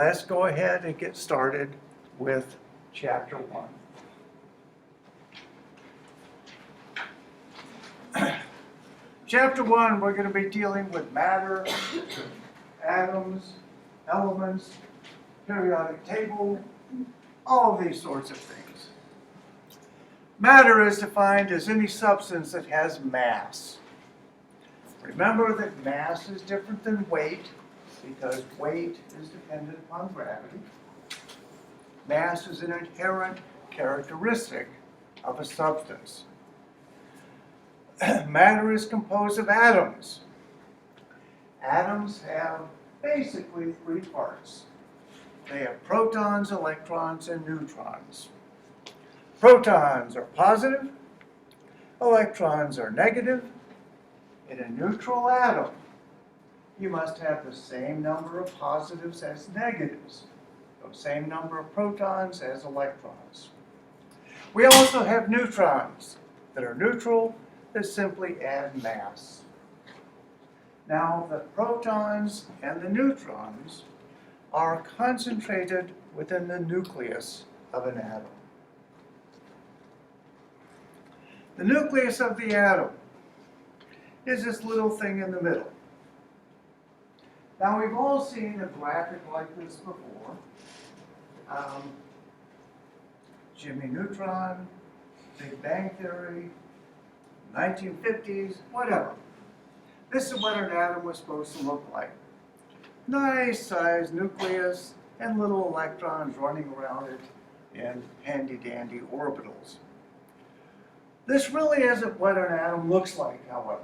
let's go ahead and get started with Chapter 1. Chapter 1, we're going to be dealing with matter, atoms, elements, periodic table, all of these sorts of things. Matter is defined as any substance that has mass. Remember that mass is different than weight because weight is dependent upon gravity. Mass is an inherent characteristic of a substance. Matter is composed of atoms. Atoms have basically three parts. They have protons, electrons, and neutrons. Protons are positive, electrons are negative. In a neutral atom, you must have the same number of positives as negatives, the same number of protons as electrons. We also have neutrons that are neutral, that simply add mass. Now, the protons and the neutrons are concentrated within the nucleus of an atom. The nucleus of the atom is this little thing in the middle. Now, we've all seen a graphic like this before. Jimmy Neutron, Big Bang Theory, 1950s, whatever. This is what an atom was supposed to look like. Nice sized nucleus and little electrons running around it in handy-dandy orbitals. This really isn't what an atom looks like, however.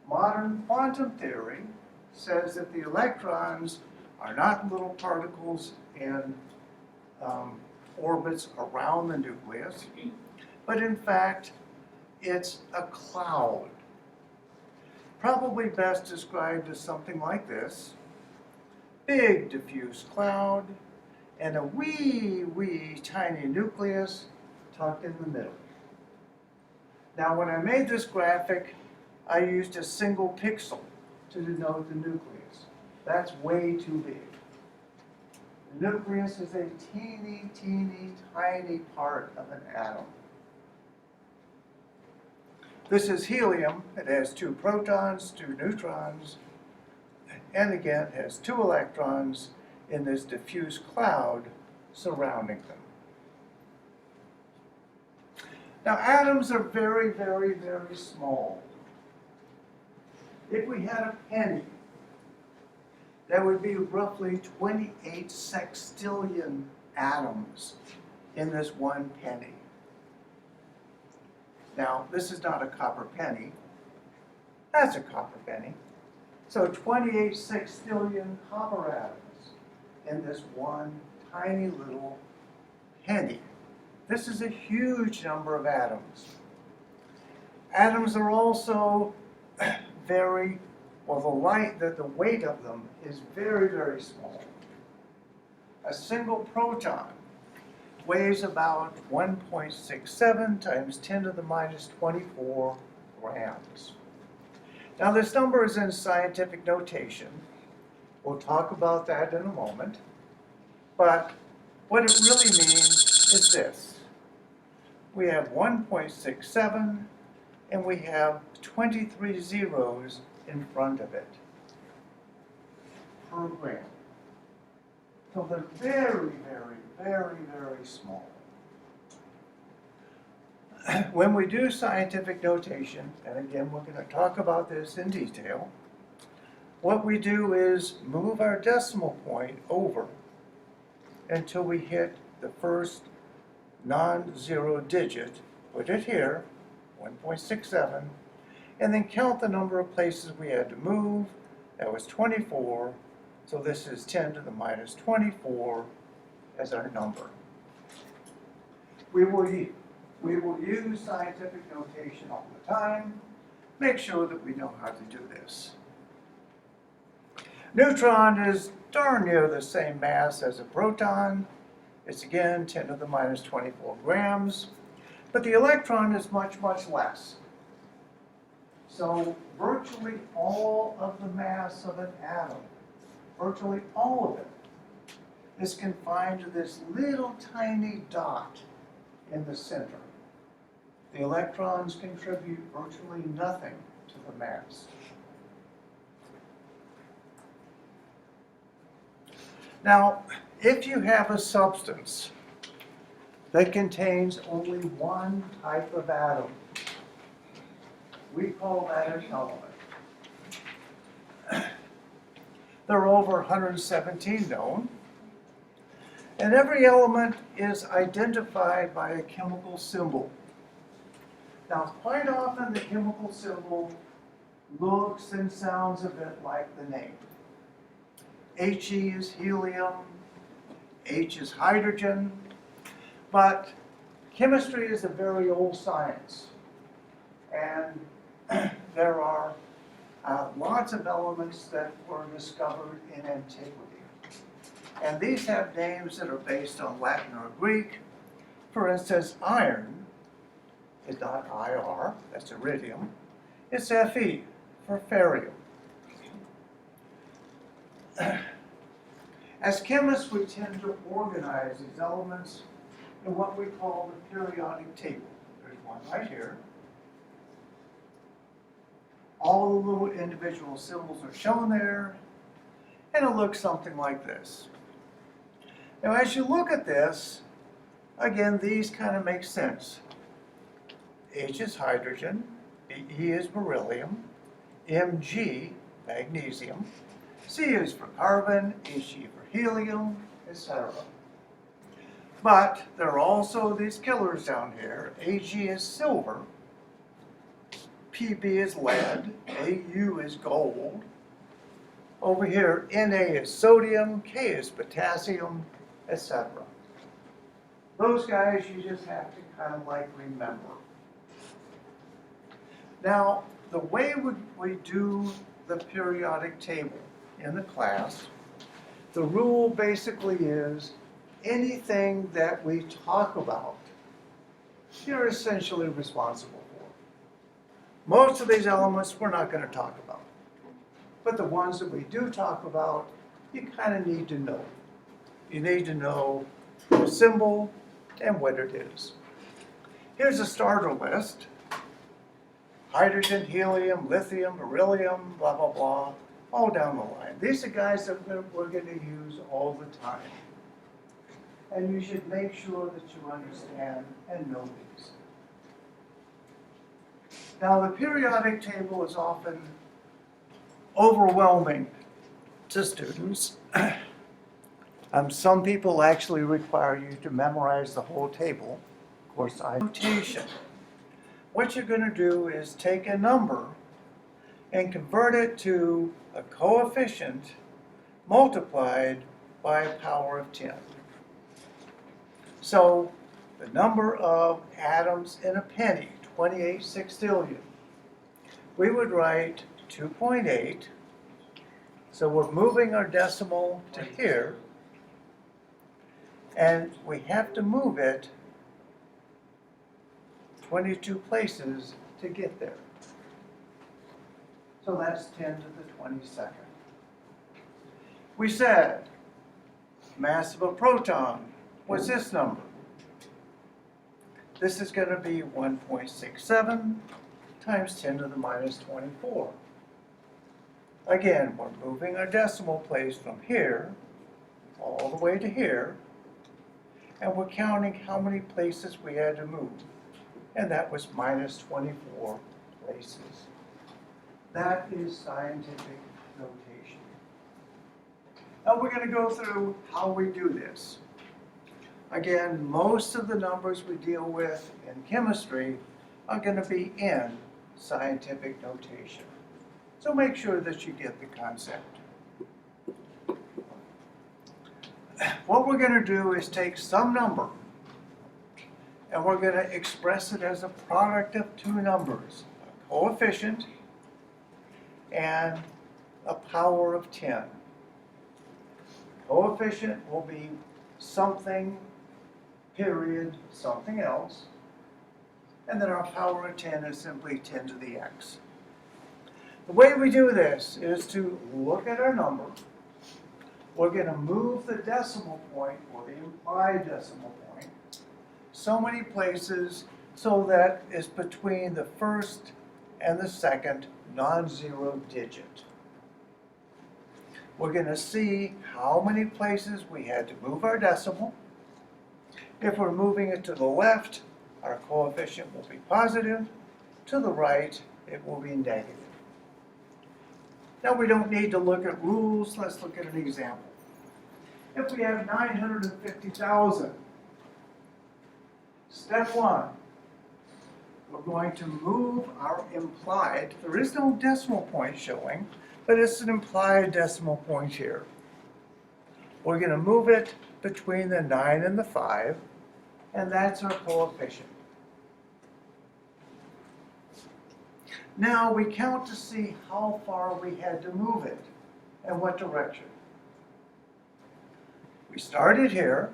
Modern quantum theory says that the electrons are not little particles in orbits around the nucleus, but in fact, it's a cloud. Probably best described as something like this. Big diffuse cloud and a wee tiny nucleus tucked in the middle. Now when I made this graphic, I used a single pixel to denote the nucleus. That's way too big. The nucleus is a teeny tiny part of an atom. This is helium. It has 2 protons, 2 neutrons, and again has 2 electrons in this diffuse cloud surrounding them. Now, atoms are very small. If we had a penny, there would be roughly 28 sextillion atoms in this one penny. Now, this is not a copper penny. That's a copper penny. So 28 sextillion copper atoms in this one tiny little penny. This is a huge number of atoms. Atoms are also the weight of them is very small. A single proton weighs about 1.67 times 10 to the minus 24 grams. Now this number is in scientific notation. We'll talk about that in a moment. But what it really means is this. We have 1.67 and we have 23 zeros in front of it per gram. So they're very small. When we do scientific notation, and again we're going to talk about this in detail, what we do is move our decimal point over until we hit the first non-zero digit, put it here, 1.67, and then count the number of places we had to move. That was 24, so this is 10 to the minus 24 as our number. We will use scientific notation all the time. Make sure that we know how to do this. Neutron is darn near the same mass as a proton. It's again 10 to the minus 24 grams. But the electron is much less. So virtually all of the mass of an atom virtually all of it, is confined to this little tiny dot in the center. The electrons contribute virtually nothing to the mass. Now, if you have a substance that contains only one type of atom, we call that an element. There are over 117 known, and every element is identified by a chemical symbol. Now, quite often the chemical symbol looks and sounds a bit like the name. He is helium, H is hydrogen, but chemistry is a very old science, and there are lots of elements that were discovered in antiquity. And these have names that are based on Latin or Greek. For instance, iron is not IR, that's iridium. It's Fe for ferrium. As chemists, we tend to organize these elements in what we call the periodic table. There's one right here. All the little individual symbols are shown there, and it looks something like this. Now, as you look at this, again, these kind of make sense. H is hydrogen, E is beryllium, Mg, magnesium, C is for carbon, He for helium, etc. But there are also these killers down here. Ag is silver, Pb is lead, Au is gold. Over here, Na is sodium, K is potassium, etc. Those guys you just have to kind of like remember. Now, the way we do the periodic table in the class, the rule basically is anything that we talk about, you're essentially responsible for. Most of these elements we're not going to talk about. But the ones that we do talk about, you kind of need to know. You need to know the symbol and what it is. Here's a starter list. Hydrogen, helium, lithium, beryllium, blah, blah, blah, all down the line. These are guys that we're going to use all the time. And you should make sure that you understand and know these. Now, the periodic table is often overwhelming to students. Some people actually require you to memorize the whole table. Of course, notation. What you're going to do is take a number and convert it to a coefficient multiplied by a power of 10. So the number of atoms in a penny, 28 sextillion, we would write 2.8. So we're moving our decimal to here, and we have to move it 22 places to get there. So that's 10 to the 22nd. We said mass of a proton. What's this number? This is going to be 1.67 times 10 to the minus 24. Again, we're moving our decimal place from here all the way to here, and we're counting how many places we had to move. And that was minus 24 places. That is scientific notation. Now we're going to go through how we do this. Again, most of the numbers we deal with in chemistry are going to be in scientific notation. So make sure that you get the concept. What we're going to do is take some number and we're going to express it as a product of two numbers, a coefficient and a power of 10. Coefficient will be something, period, something else, and then our power of 10 is simply 10 to the x. The way we do this is to look at our number, we're going to move the decimal point, or the implied decimal point, so many places so that it's between the first and the second non-zero digit. We're going to see how many places we had to move our decimal. If we're moving it to the left, our coefficient will be positive. To the right, it will be negative. Now we don't need to look at rules. Let's look at an example. If we have 950,000, step one, we're going to move our implied, there is no decimal point showing, but it's an implied decimal point here. We're going to move it between the 9 and the 5, and that's our coefficient. Now we count to see how far we had to move it and what direction. We started here.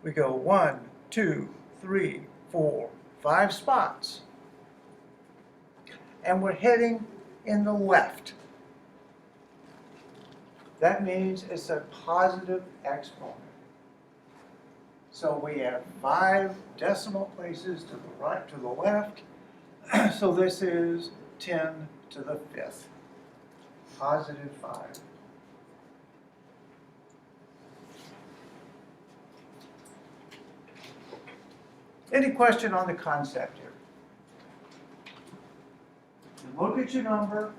We go 1, 2, 3, 4, 5 spots. And we're heading in the left. That means it's a positive exponent. So we have 5 decimal places to the right, to the left. So this is 10 to the 5th, positive 5. Any question on the concept here? You look at your number,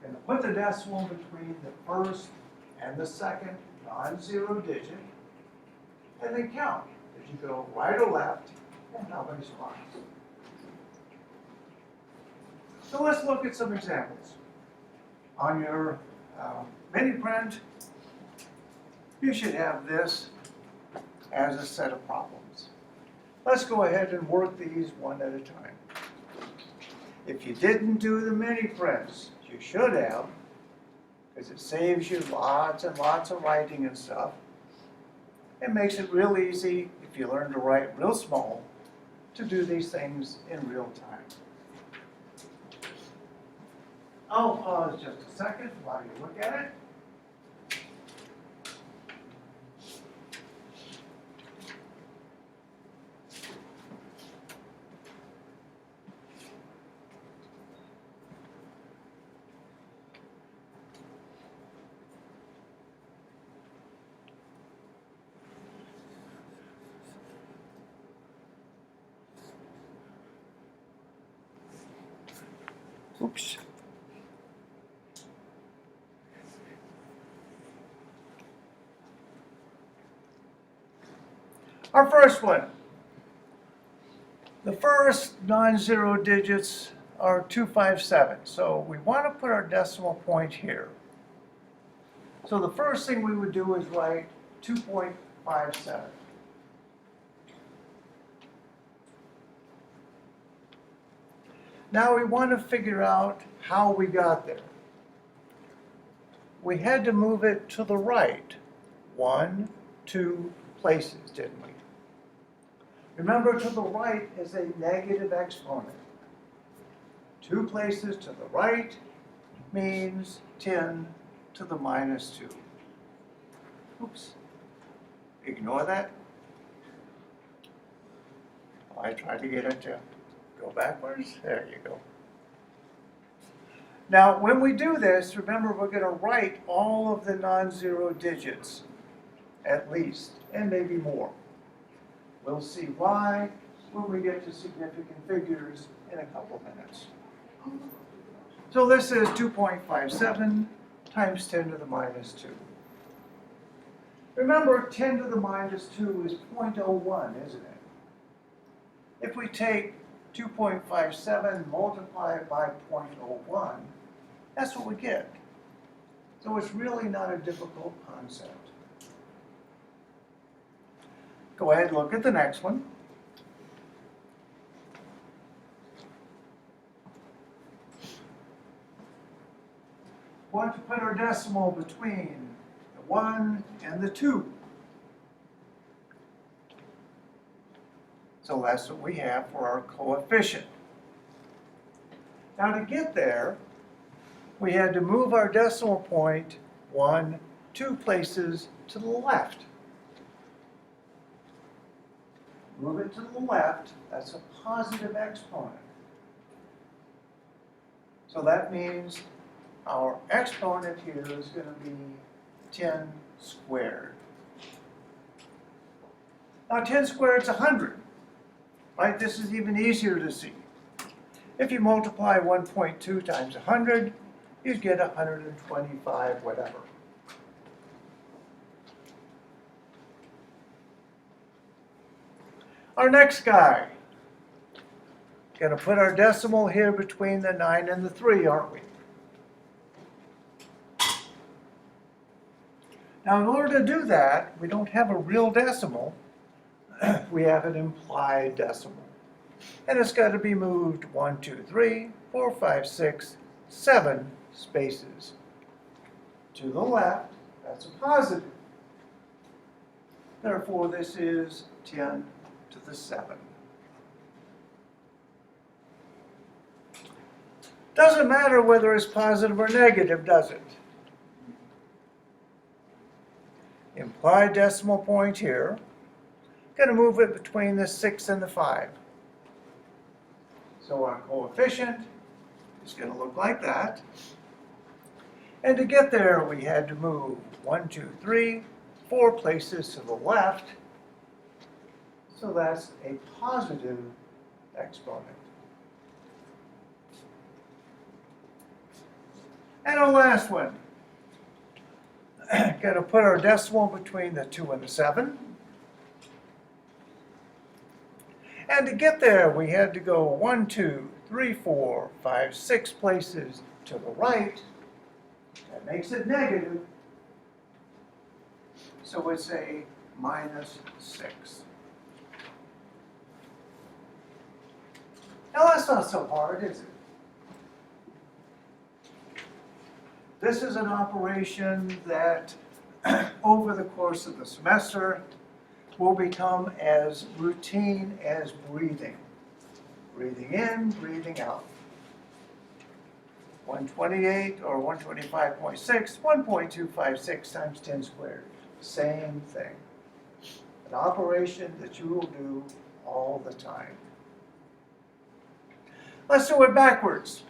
you're going to put the decimal between the first and the second non-zero digit, and then count as you go right or left and how many spots. So let's look at some examples. On your mini print, you should have this as a set of problems. Let's go ahead and work these one at a time. If you didn't do the mini prints, you should have, because it saves you lots and lots of writing and stuff. It makes it real easy, if you learn to write real small, to do these things in real time. I'll pause just a second while you look at it. Oops. Our first one. The first non-zero digits are 257. So we want to put our decimal point here. So the first thing we would do is write 2.57. Now we want to figure out how we got there. We had to move it to the right 1, 2 places, didn't we? Remember, to the right is a negative exponent. 2 places to the right means 10 to the minus 2. Oops. Ignore that. I tried to get it to go backwards. There you go. Now, when we do this, remember we're going to write all of the non-zero digits, at least, and maybe more. We'll see why when we get to significant figures in a couple minutes. So this is 2.57 times 10 to the minus 2. Remember, 10 to the minus 2 is 0.01, isn't it? If we take 2.57 multiplied by 0.01, that's what we get. So it's really not a difficult concept. Go ahead and look at the next one. We want to put our decimal between the 1 and the 2. So that's what we have for our coefficient. Now to get there, we had to move our decimal point 1 2 places to the left. Move it to the left, that's a positive exponent. So that means our exponent here is going to be 10 squared. Now 10 squared is 100, right? This is even easier to see. If you multiply 1.2 times 100, you get 125 whatever. Our next guy, going to put our decimal here between the 9 and the 3, aren't we? Now, in order to do that, we don't have a real decimal. We have an implied decimal. And it's got to be moved 1, 2, 3, 4, 5, 6, 7 spaces. To the left, that's a positive. Therefore, this is 10 to the 7. Doesn't matter whether it's positive or negative, does it? Implied decimal point here. Going to move it between the 6 and the 5. So our coefficient is going to look like that. And to get there, we had to move 1, 2, 3, 4 places to the left. So that's a positive exponent. And our last one. Going to put our decimal between the 2 and the 7. And to get there, we had to go 1, 2, 3, 4, 5, 6 places to the right. That makes it negative. So it's a -6. Now that's not so hard, is it? This is an operation that over the course of the semester will become as routine as breathing. Breathing in, breathing out. 128 or 125.6, 1.256 times 10 squared. Same thing. An operation that you will do all the time. Let's do it backwards.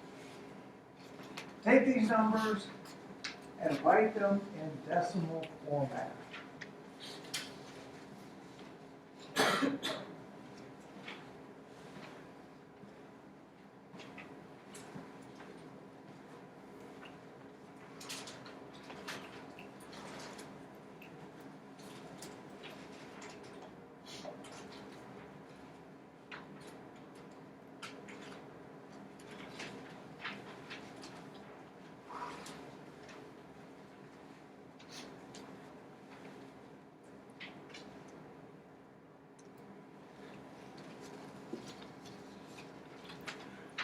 Take these numbers and write them in decimal format.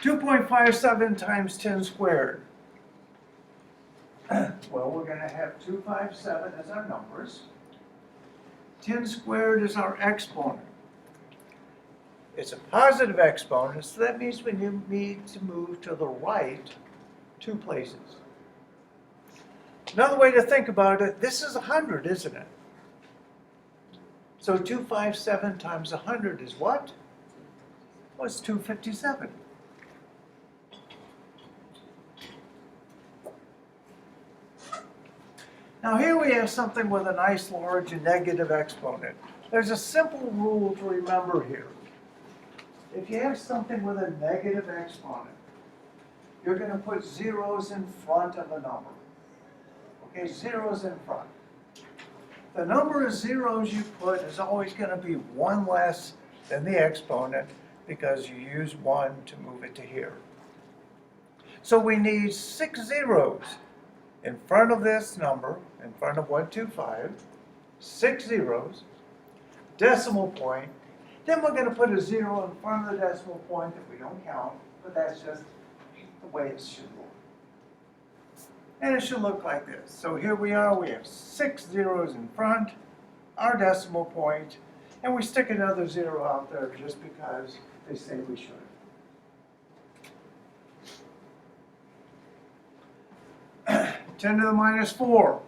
.57 times 10 squared. Well, we're going to have 257 as our numbers. 10 squared is our exponent. It's a positive exponent, so that means we need to move to the right 2 places. Another way to think about it, this is 100, isn't it? So 257 times 100 is what? Well, it's 257. Now here we have something with a nice large negative exponent. There's a simple rule to remember here. If you have something with a negative exponent, you're going to put zeros in front of the number. Okay, zeros in front. The number of zeros you put is always going to be 1 less than the exponent because you use 1 to move it to here. So we need 6 zeros in front of this number, in front of 125, 6 zeros, decimal point. Then we're going to put a 0 in front of the decimal point that we don't count, but that's just the way it should look. And it should look like this. So here we are, we have 6 zeros in front, our decimal point, and we stick another 0 out there just because they say we should. (10 to the -4).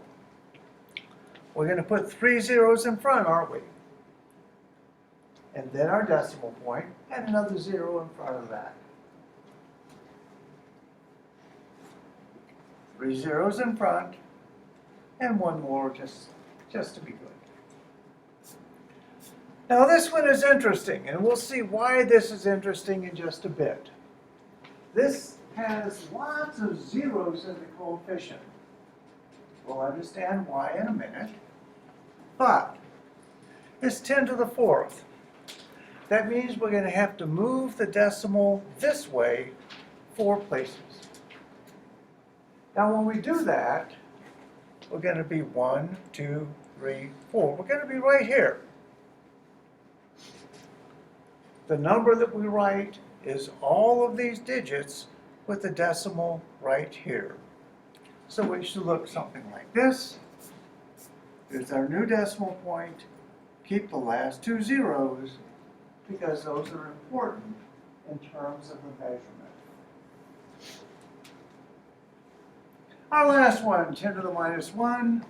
We're going to put 3 zeros in front, aren't we? And then our decimal point, and another 0 in front of that. 3 zeros in front, and one more just to be good. Now this one is interesting, and we'll see why this is interesting in just a bit. This has lots of zeros in the coefficient. We'll understand why in a minute. But it's 10 to the 4th. That means we're going to have to move the decimal this way 4 places. Now when we do that, we're going to be 1, 2, 3, 4. We're going to be right here. The number that we write is all of these digits with the decimal right here. So it should look something like this. Here's our new decimal point. Keep the last 2 zeros because those are important in terms of the measurement. Our last one, 10 to the minus 1.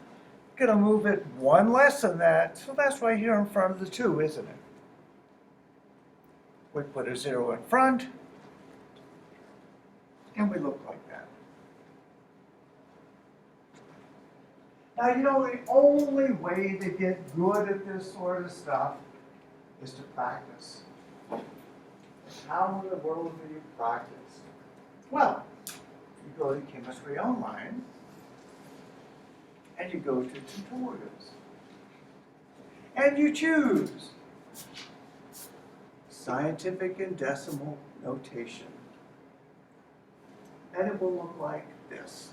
Going to move it 1 less than that, so that's right here in front of the 2, isn't it? We put a 0 in front, and we look like that. Now, you know, the only way to get good at this sort of stuff is to practice. How in the world do you practice? Well, you go to Chemistry Online, and you go to Tutorials. And you choose Scientific and Decimal Notation. And it will look like this.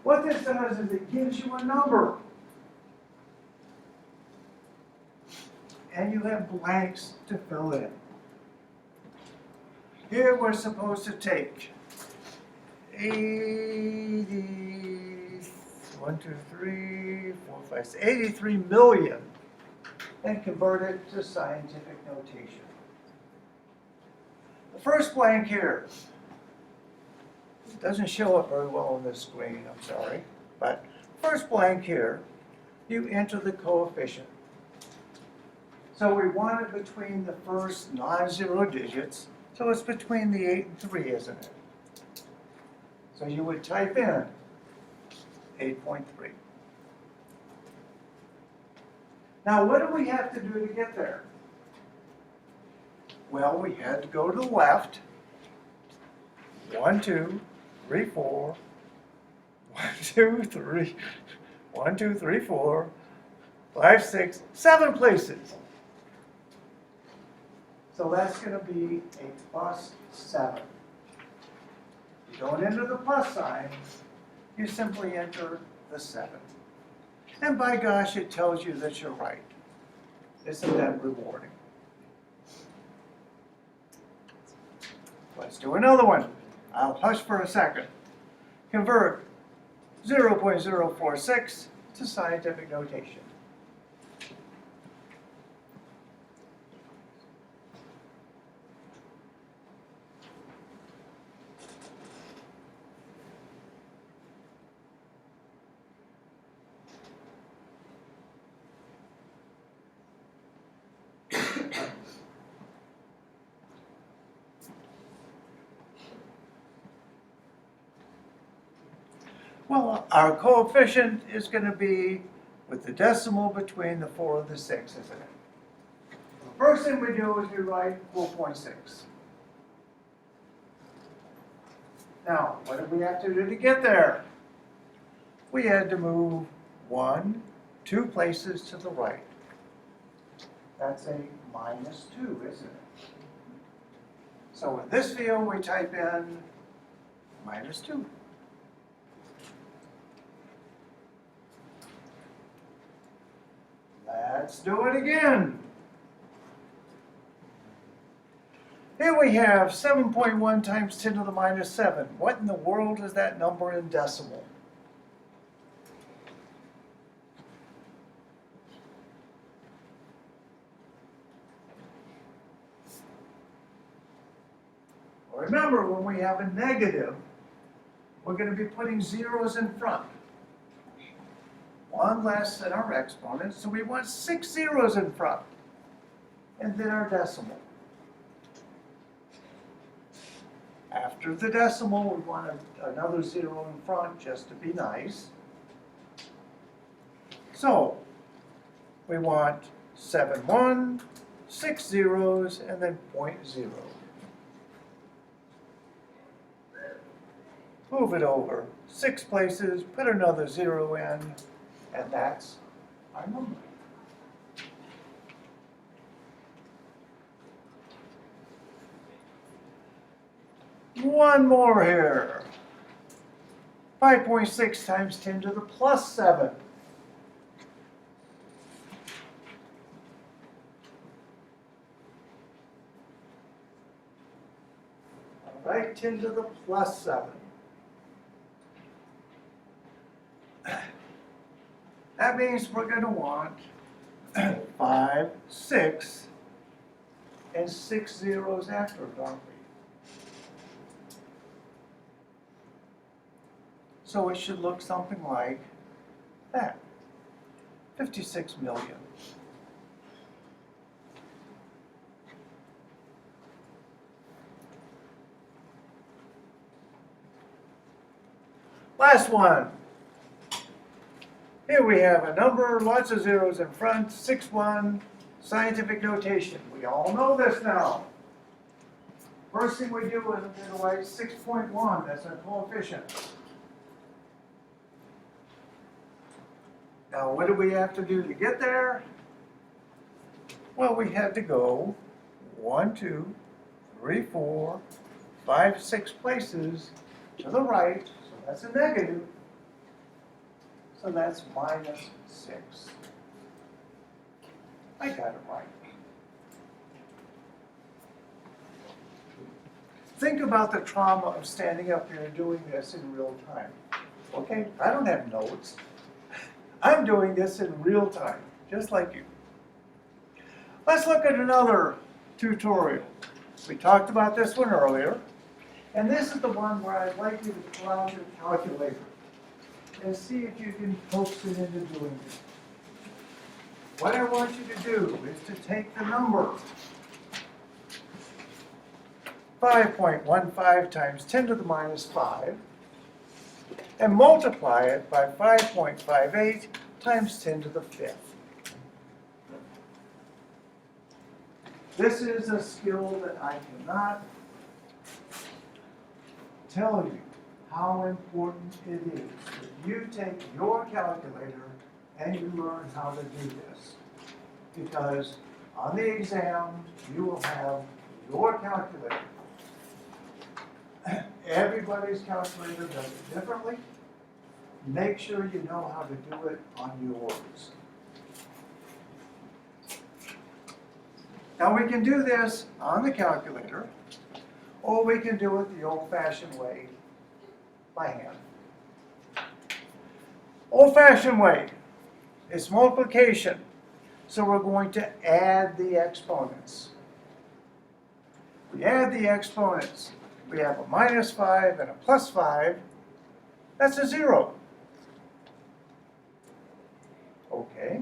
What this does is it gives you a number. And you have blanks to fill in. Here we're supposed to take 83 million and convert it to scientific notation. The first blank here, it doesn't show up very well on this screen, I'm sorry, but first blank here, you enter the coefficient. So we want it between the first non-zero digits, so it's between the 8 and 3, isn't it? So you would type in 8.3. Now, what do we have to do to get there? Well, we had to go to the left. 1, 2, 3, 4. 1, 2, 3. 1, 2, 3, 4. 5, 6, 7 places. So that's going to be a plus 7. You don't enter the plus sign, you simply enter the 7. And by gosh, it tells you that you're right. Isn't that rewarding? Let's do another one. I'll hush for a second. Convert 0.046 to scientific notation. Well, our coefficient is going to be with the decimal between the 4 and the 6, isn't it? The first thing we do is we write 4.6. Now, what did we have to do to get there? We had to move 1, 2 places to the right. That's a minus 2, isn't it? So in this field, we type in minus 2. Let's do it again. Here we have 7.1 times 10 to the minus 7. What in the world is that number in decimal? Remember, when we have a negative, we're going to be putting zeros in front. One less than our exponent, so we want 6 zeros in front. And then our decimal. After the decimal, we want another 0 in front just to be nice. So we want 7 1, 6 zeros, and then 0.0. Move it over 6 places, put another 0 in, and that's our number. One more here. 5.6 times 10 to the plus 7. All right, 10 to the plus 7. That means we're going to want 5, 6, and 6 zeros after, don't we? So it should look something like that, 56 million. Last one. Here we have a number, lots of zeros in front, 6 1, scientific notation. We all know this now. First thing we do is we're going to write 6.1, that's our coefficient. Now, what do we have to do to get there? Well, we had to go 1, 2, 3, 4, 5, 6 places to the right, so that's a negative. So that's minus 6. I got it right. Think about the trauma of standing up here and doing this in real time. Okay, I don't have notes. I'm doing this in real time, just like you. Let's look at another tutorial. We talked about this one earlier, and this is the one where I'd like you to pull out your calculator and see if you can coax it into doing it. What I want you to do is to take the number 5.15 times 10 to the minus 5 and multiply it by 5.58 times 10 to the 5th. This is a skill that I cannot tell you how important it is that you take your calculator and you learn how to do this. Because on the exam, you will have your calculator. Everybody's calculator does it differently. Make sure you know how to do it on yours. Now we can do this on the calculator, or we can do it the old-fashioned way, by hand. Old-fashioned way is multiplication, so we're going to add the exponents. We add the exponents. We have a minus 5 and a plus 5. That's a 0. Okay.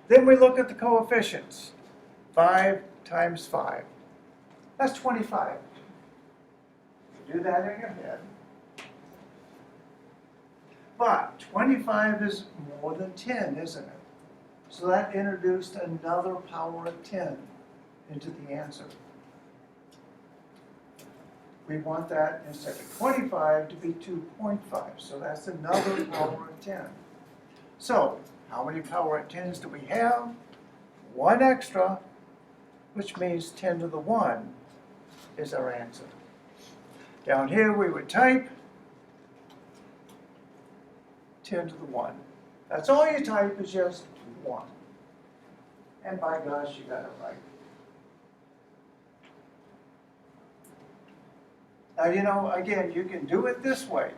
Then we look at the coefficients. 5 times 5. That's 25. You do that in your head. But 25 is more than 10, isn't it? So that introduced another power of 10 into the answer. We want that, instead of 25, to be 2.5. So that's another power of 10. So, how many power of 10s do we have? One extra, which means 10 to the 1 is our answer. Down here we would type 10 to the 1. That's all you type is just 1. And by gosh, you got it right. Now, you know, again, you can do it this way,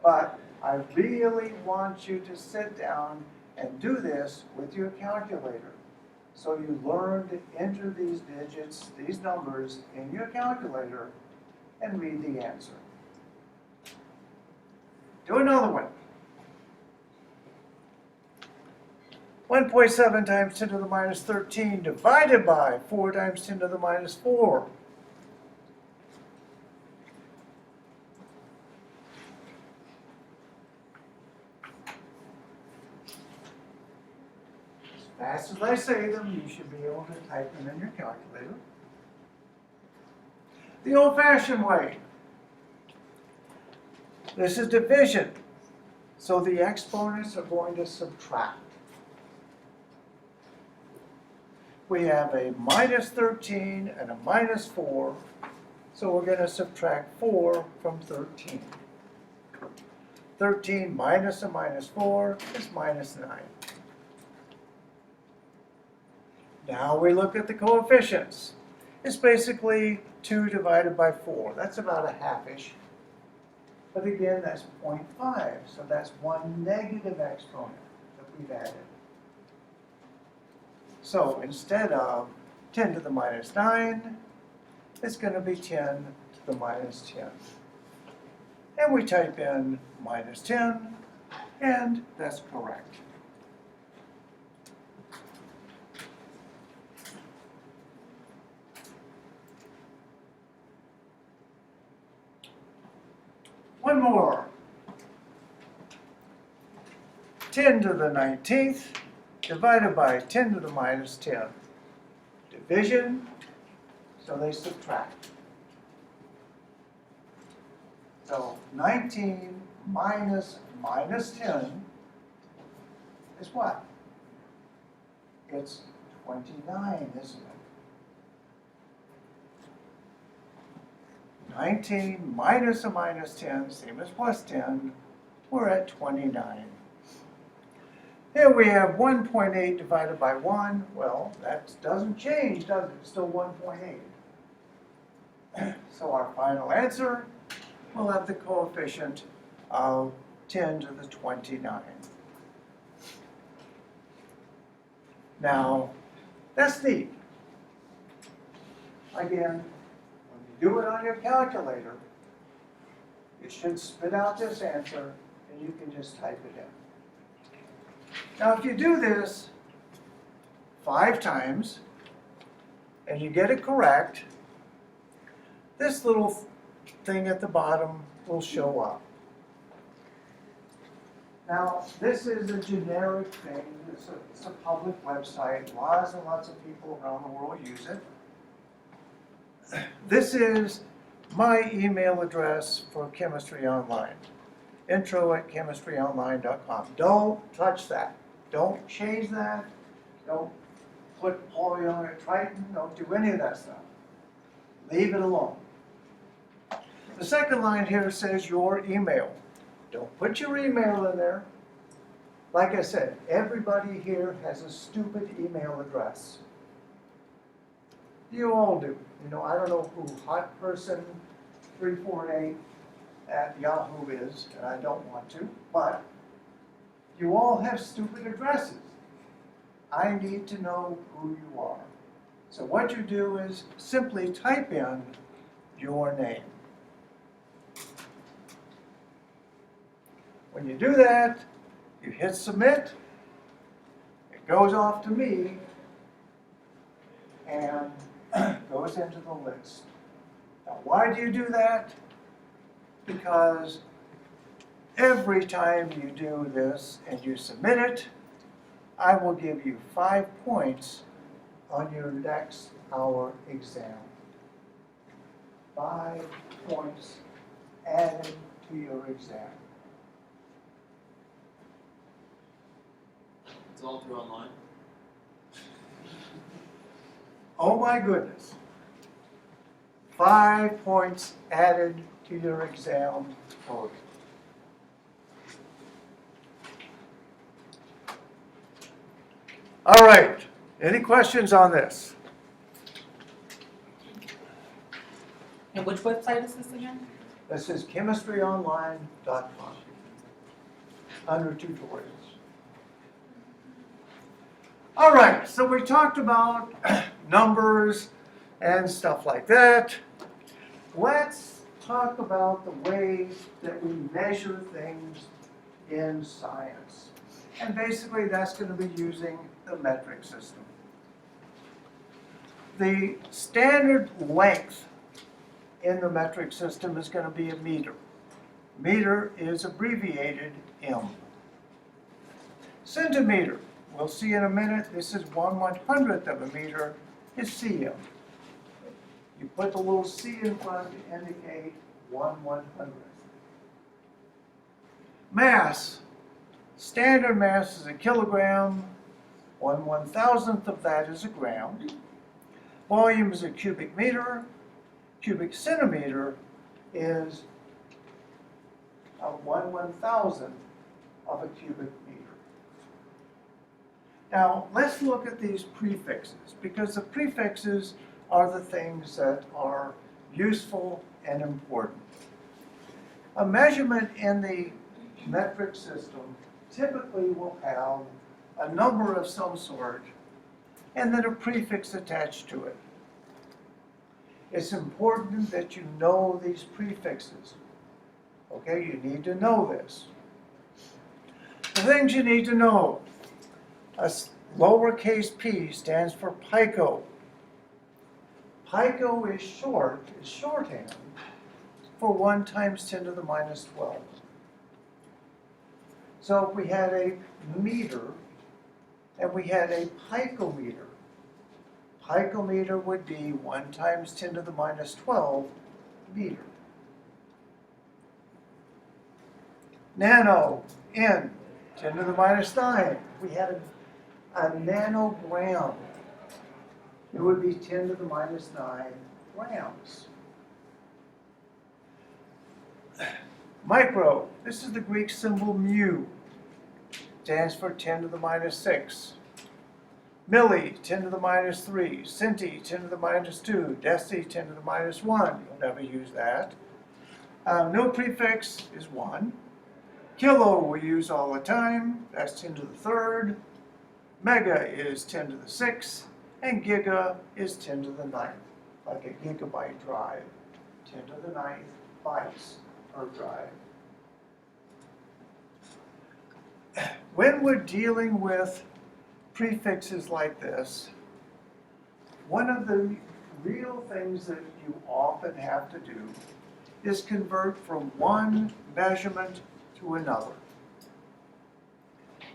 but I really want you to sit down and do this with your calculator. So you learn to enter these digits, these numbers, in your calculator, and read the answer. Do another one. 1.7 times 10 to the minus 13 divided by 4 times 10 to the minus 4. As fast as I say them, you should be able to type them in your calculator. The old-fashioned way. This is division, so the exponents are going to subtract. We have a minus 13 and a minus 4, so we're going to subtract 4 from 13. 13 minus a minus 4 is minus 9. Now we look at the coefficients. It's basically 2 divided by 4. That's about a half-ish. But again, that's 0.5, so that's one negative exponent that we've added. So instead of 10 to the minus 9, it's going to be 10 to the minus 10. And we type in minus 10, and that's correct. One more. 10 to the 19th divided by 10 to the minus 10. Division, so they subtract. So 19 minus minus 10 is what? It's 29, isn't it? 19 minus a minus 10, same as plus 10, we're at 29. Here we have 1.8 divided by 1. Well, that doesn't change, does it? It's still 1.8. So our final answer will have the coefficient of 10 to the 29. Now, that's neat. Again, do it on your calculator, it should spit out this answer, and you can just type it in. Now, if you do this 5 times, and you get it correct, this little thing at the bottom will show up. Now, this is a generic thing. It's a public website. Lots and lots of people around the world use it. This is my email address for Chemistry Online, intro@chemistryonline.com. Don't touch that. Don't change that. Don't put polyonic Triton. Don't do any of that stuff. Leave it alone. The second line here says your email. Don't put your email in there. Like I said, everybody here has a stupid email address. You all do. You know, I don't know who hotperson348@Yahoo is, and I don't want to, but you all have stupid addresses. I need to know who you are. So what you do is simply type in your name. When you do that, you hit submit, it goes off to me, and goes into the list. Now, why do you do that? Because every time you do this and you submit it, I will give you 5 points on your next hour exam. 5 points added to your exam. It's all through online? Oh my goodness. 5 points added to your exam total. All right, any questions on this? And which website is this again? This is chemistryonline.com under tutorials. All right, so we talked about numbers and stuff like that. Let's talk about the way that we measure things in science. And basically that's going to be using the metric system. The standard length in the metric system is going to be a meter. Meter is abbreviated M. Centimeter, we'll see in a minute, this is 1/100th of a meter, is cm. You put the little c in front to indicate 1/100th. Mass, standard mass is a kilogram, 1/1000th of that is a gram. Volume is a cubic meter. Cubic centimeter is a 1/1000th of a cubic meter. Now, let's look at these prefixes, because the prefixes are the things that are useful and important. A measurement in the metric system typically will have a number of some sort and then a prefix attached to it. It's important that you know these prefixes. Okay, you need to know this. The things you need to know. A lowercase p stands for pico. Pico is shorthand for 1 × 10⁻12. So if we had a meter and we had a picometer, picometer would be 1 × 10⁻12 meter. Nano, N, 10⁻9. We had a nanogram. It would be 10⁻9 grams. Micro, this is the Greek symbol mu, stands for 10⁻6. Milli, 10⁻3. Centi, 10⁻2. Deci, 10⁻1. You'll never use that. No prefix is 1. Kilo we use all the time. That's 10⁻³. Mega is 10⁻⁶. And giga is 10⁹, like a gigabyte drive. 10⁹ bytes per drive. When we're dealing with prefixes like this, one of the real things that you often have to do is convert from one measurement to another.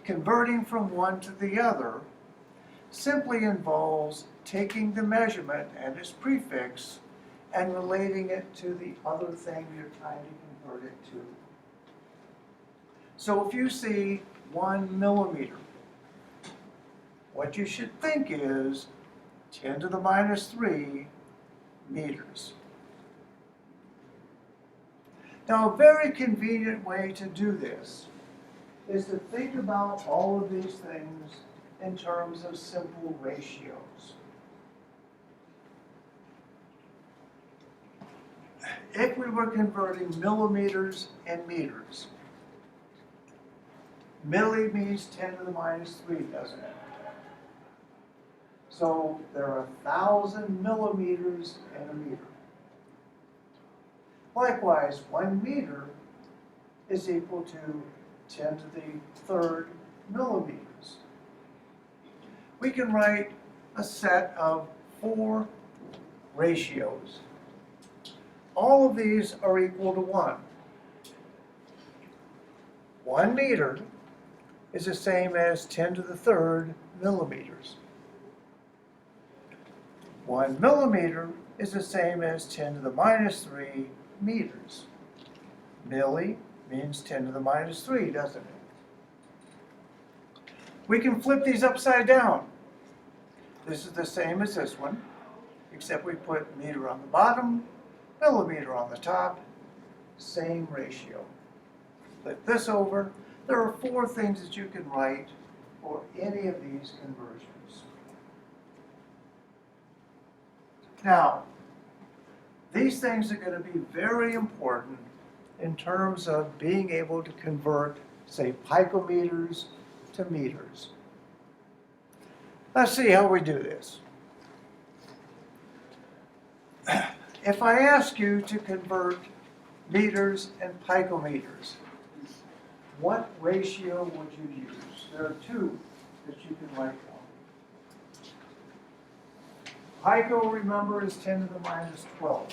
Converting from one to the other simply involves taking the measurement and its prefix and relating it to the other thing you're trying to convert it to. So if you see 1 millimeter, what you should think is 10⁻³ meters. Now, a very convenient way to do this is to think about all of these things in terms of simple ratios. If we were converting millimeters and meters, milli means 10⁻³ doesn't it? So there are 1,000 millimeters in a meter. Likewise, 1 meter is equal to 10⁻³ millimeters. We can write a set of 4 ratios. All of these are equal to 1. 1 meter is the same as 10⁻³ millimeters. 1 millimeter is the same as 10⁻³ meters. Milli means 10⁻³, doesn't it? We can flip these upside down. This is the same as this one, except we put meter on the bottom, millimeter on the top, same ratio. Flip this over. There are 4 things that you can write for any of these conversions. Now, these things are going to be very important in terms of being able to convert, say, picometers to meters. Let's see how we do this. If I ask you to convert meters, and picometers. What ratio would you use? There are two that you can write down. Pico, remember, is 10 to the minus 12.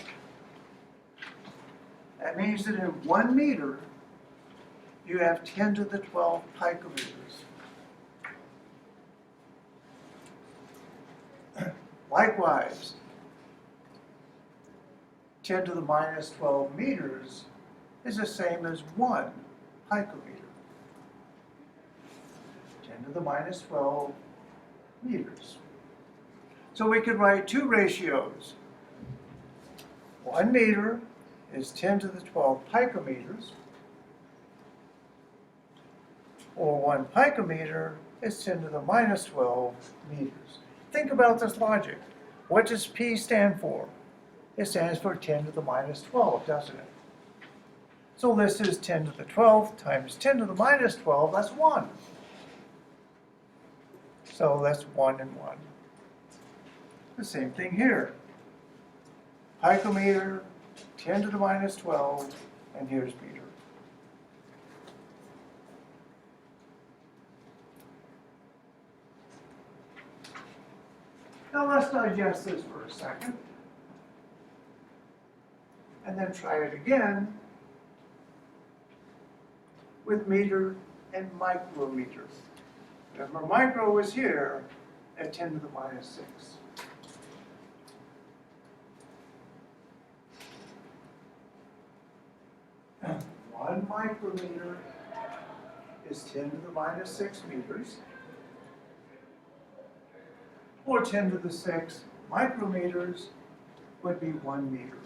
That means that in 1 meter, you have 10 to the 12 picometers. Likewise, 10 to the minus 12 meters is the same as 1 picometer. 10 to the minus 12 meters. So we could write two ratios. 1 meter is 10 to the 12 picometers, or 1 picometer is 10 to the minus 12 meters. Think about this logic. What does P stand for? It stands for 10 to the minus 12, doesn't it? So this is 10 to the 12th times 10 to the minus 12, that's 1. So that's 1 and 1. The same thing here. Picometer, 10 to the minus 12, and here's meter. Now let's digest this for a second, and then try it again with meter and micrometer. Remember, micro is here at 10 to the minus 6. One micrometer is 10 to the minus 6 meters, or 10 to the 6 micrometers would be 1 meter.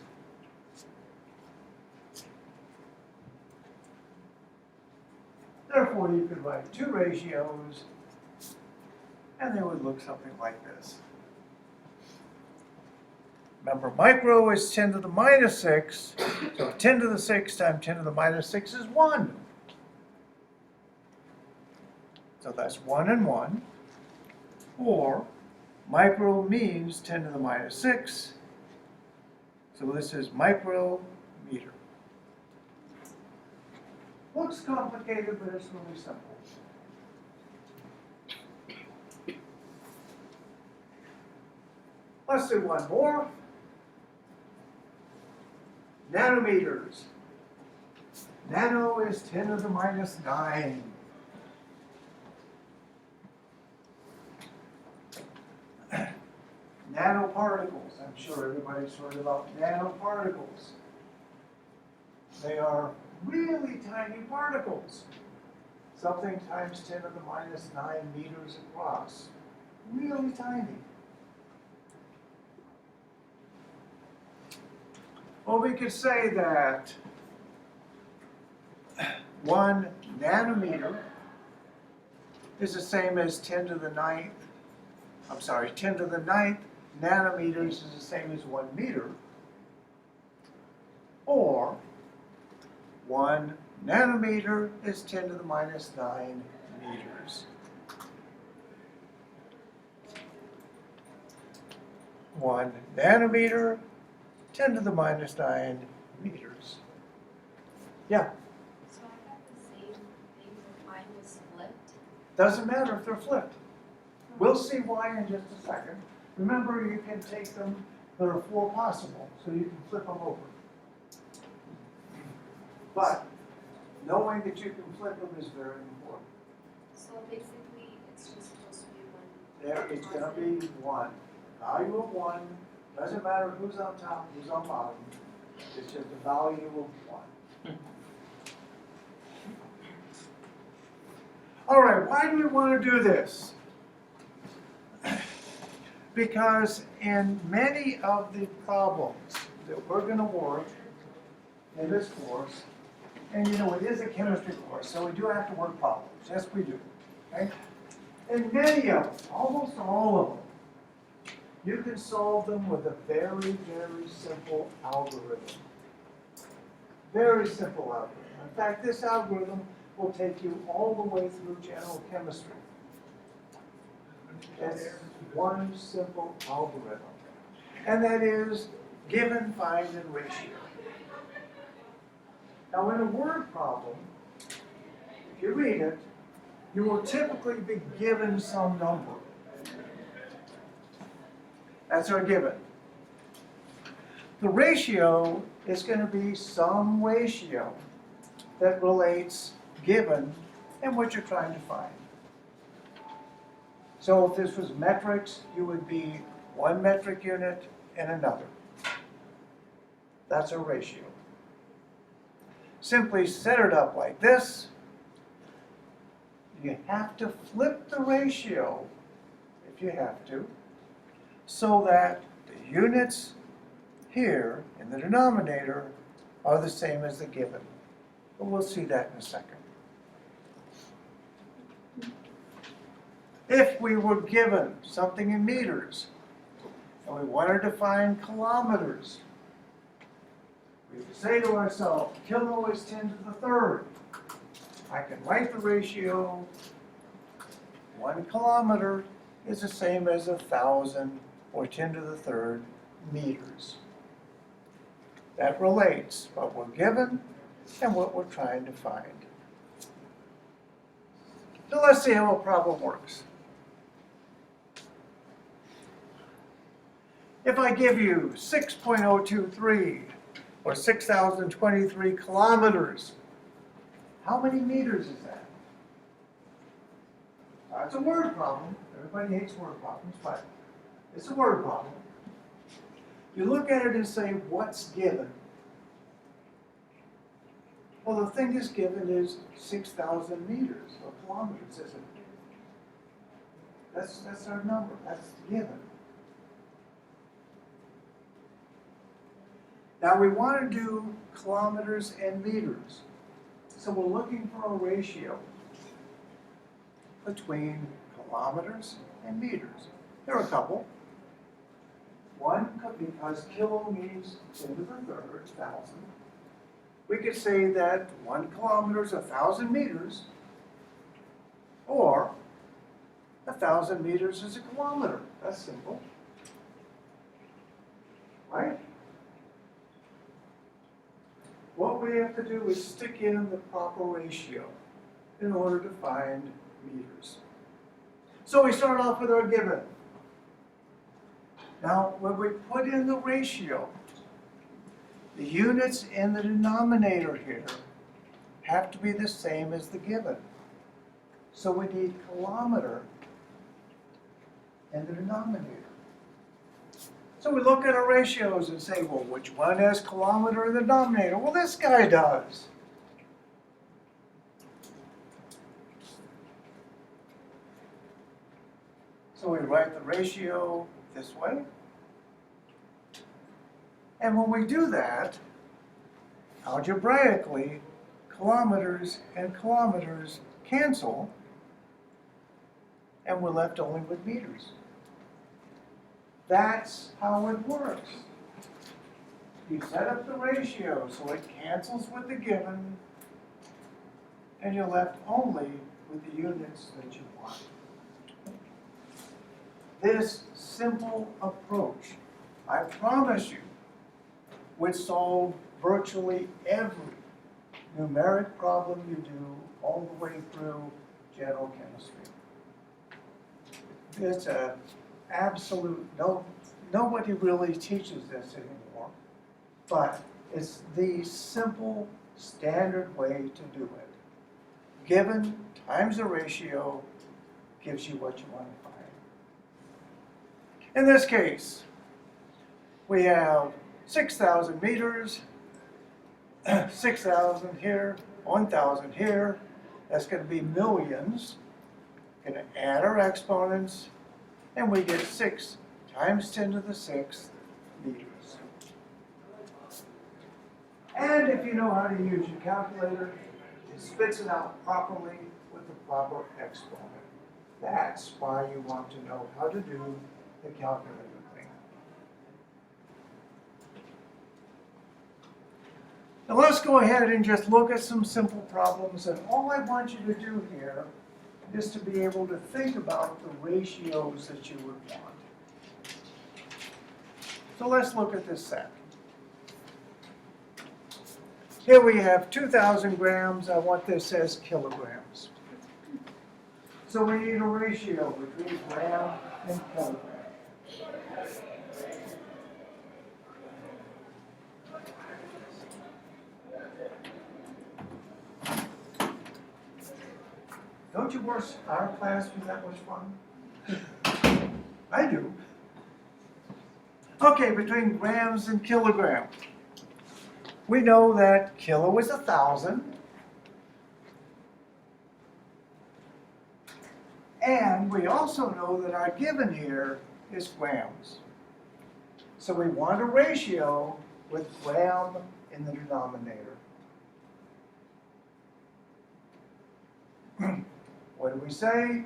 Therefore, you could write two ratios, and they would look something like this. Remember, micro is 10 to the minus 6, so 10 to the 6 times 10 to the minus 6 is 1. So that's 1 and 1. Or, micro means 10 to the minus 6, so this is micrometer. Looks complicated, but it's really simple. Let's do one more. Nanometers. Nano is 10 to the minus 9. Nanoparticles. I'm sure everybody's heard about nanoparticles. They are really tiny particles. Something times 10 to the minus 9 meters across. Really tiny. Well, we could say that 1 nanometer is the same as 10 to the 9th nanometers is the same as 1 meter, or 1 nanometer is 10 to the minus 9 meters. 1 nanometer, 10 to the minus 9 meters. Yeah? So I got the same thing, but mine was flipped. Doesn't matter if they're flipped. We'll see why in just a second. Remember, you can take them, there are 4 possible, so you can flip them over. But knowing that you can flip them is very important. So basically, it's just supposed to be one. There is going to be 1. Value of 1. Doesn't matter who's on top, who's on bottom. It's just the value of 1. All right, why do we want to do this? Because in many of the problems that we're going to work in this course, and you know, it is a chemistry course, so we do have to work problems. Yes, we do. Okay? And many of them, almost all of them, you can solve them with a very, very simple algorithm. Very simple algorithm. In fact, this algorithm will take you all the way through general chemistry. It's one simple algorithm. And that is given, find, and ratio. Now in a word problem, if you read it, you will typically be given some number. That's our given. The ratio is going to be some ratio that relates given and what you're trying to find. So if this was metrics, you would be one metric unit and another. That's a ratio. Simply set it up like this. You have to flip the ratio, if you have to, so that the units here in the denominator are the same as the given. But we'll see that in a second. If we were given something in meters and we wanted to find kilometers, we would say to ourselves, kilo is 10 to the third. I can write the ratio. 1 kilometer is the same as 1,000 or 10 to the third meters. That relates what we're given and what we're trying to find. So let's see how a problem works. If I give you 6.023 or 6,023 kilometers, how many meters is that? It's a word problem. Everybody hates word problems, but it's a word problem. You look at it and say, what's given? Well, the thing that's given is 6,000 meters or kilometers, isn't it? That's our number. That's given. Now we want to do kilometers and meters. So we're looking for a ratio between kilometers and meters. There are a couple. One, because kilo means 10 to the third, 1,000. We could say that 1 kilometer is 1,000 meters, or 1,000 meters is a kilometer. That's simple, right? What we have to do is stick in the proper ratio in order to find meters. So we start off with our given. Now, when we put in the ratio, the units in the denominator here have to be the same as the given. So we need kilometer in the denominator. So we look at our ratios and say, well, which one has kilometer in the denominator? Well, this guy does. So we write the ratio this way. And when we do that, algebraically, kilometers and kilometers cancel, and we're left only with meters. That's how it works. You set up the ratio so it cancels with the given, and you're left only with the units that you want. This simple approach, I promise you, would solve virtually every numeric problem you do all the way through general chemistry. It's an absolute, nobody really teaches this anymore, but it's the simple, standard way to do it. Given times the ratio gives you what you want to find. In this case, we have 6,000 meters, 6,000 here, 1,000 here. That's going to be millions. Going to add our exponents, and we get 6 times 10 to the 6th meters. And if you know how to use your calculator, it spits it out properly with the proper exponent. That's why you want to know how to do the calculator thing. Now let's go ahead and just look at some simple problems, and all I want you to do here is to be able to think about the ratios that you would want. So let's look at this set. Here we have 2,000 grams. I want this as kilograms. So we need a ratio between gram and kilogram. Don't you wish our class was that much fun? I do. Okay, between grams and kilograms. We know that kilo is 1,000. And we also know that our given here is grams. So we want a ratio with gram in the denominator. What do we say?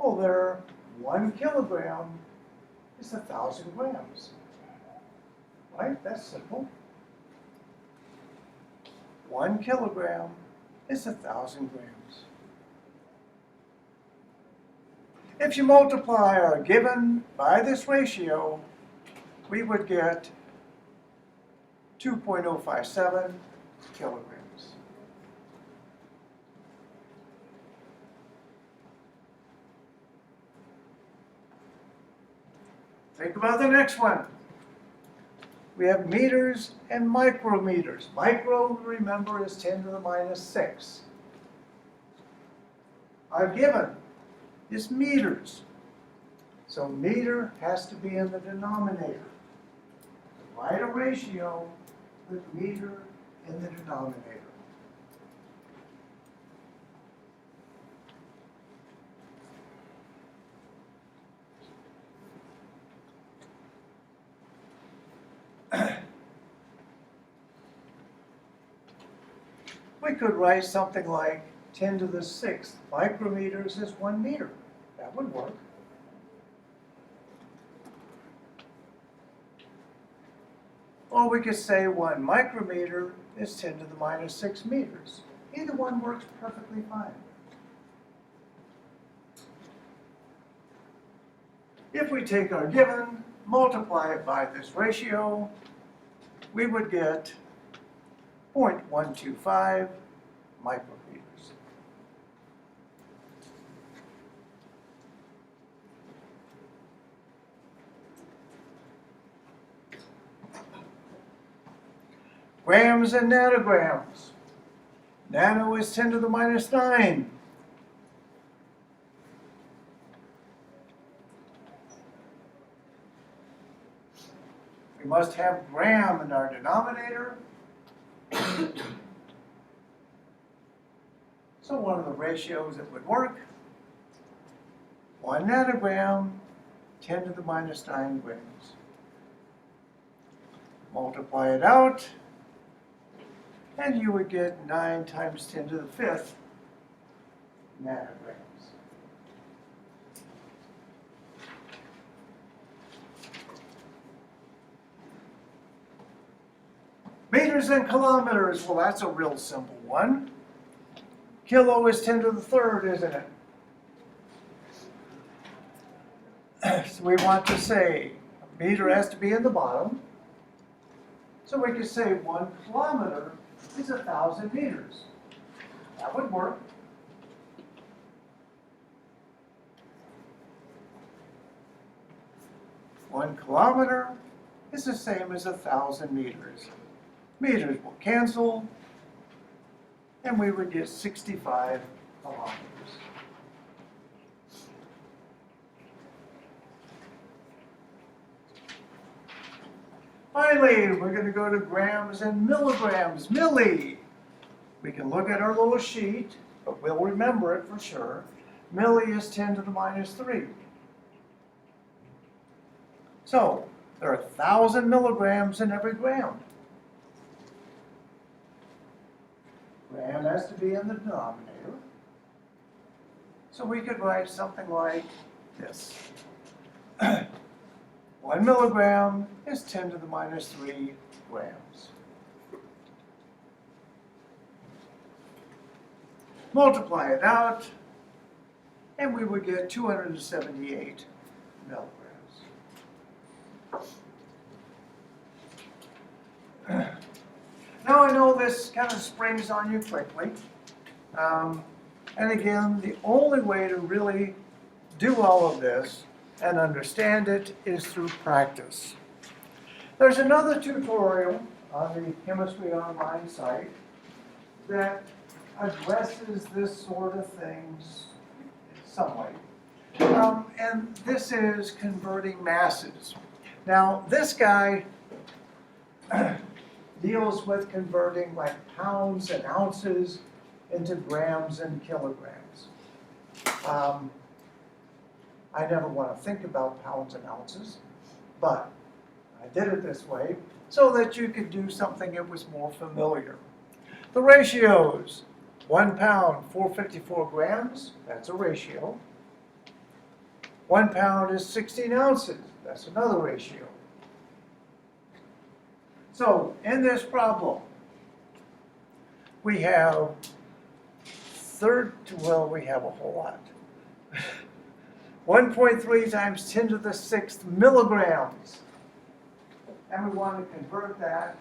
Well, there, 1 kilogram is 1,000 grams. Right? That's simple. 1 kilogram is 1,000 grams. If you multiply our given by this ratio, we would get 2.057 kilograms. Think about the next one. We have meters and micrometers. Micro, remember, is 10 to the minus 6. Our given is meters. So meter has to be in the denominator. Write a ratio with meter in the denominator. We could write something like 10 to the 6th micrometers is 1 meter. That would work. Or we could say 1 micrometer is 10 to the minus 6 meters. Either one works perfectly fine. If we take our given, multiply it by this ratio, we would get 0.125 micrometers. Grams and nanograms. Nano is 10 to the minus 9. We must have gram in our denominator. So one of the ratios that would work, 1 nanogram, 10 to the minus 9 grams. Multiply it out, and you would get 9 times 10 to the 5th nanograms. Meters and kilometers, well, that's a real simple one. Kilo is 10 to the 3rd, isn't it? So we want to say a meter has to be in the bottom. So we could say 1 kilometer is 1,000 meters. That would work. One kilometer is the same as 1,000 meters. Meters will cancel, and we would get 65 kilometers. Finally, we're going to go to grams and milligrams. Milli. We can look at our little sheet, but we'll remember it for sure. Milli is 10 to the minus 3. So, there are 1,000 milligrams in every gram. Gram has to be in the denominator. So we could write something like this. 1 milligram is 10 to the minus 3 grams. Multiply it out, and we would get 278 milligrams. Now I know this kind of springs on you quickly. And again, the only way to really do all of this and understand it is through practice. There's another tutorial on the Chemistry Online site that addresses this sort of things in some way. And this is converting masses. Now, this guy deals with converting like pounds and ounces into grams and kilograms. I never want to think about pounds and ounces, but I did it this way so that you could do something that was more familiar. The ratios: 1 pound, 454 grams, that's a ratio. 1 pound is 16 ounces, that's another ratio. So, in this problem, we have we have a whole lot. 1.3 times 10 to the 6th milligrams. And we want to convert that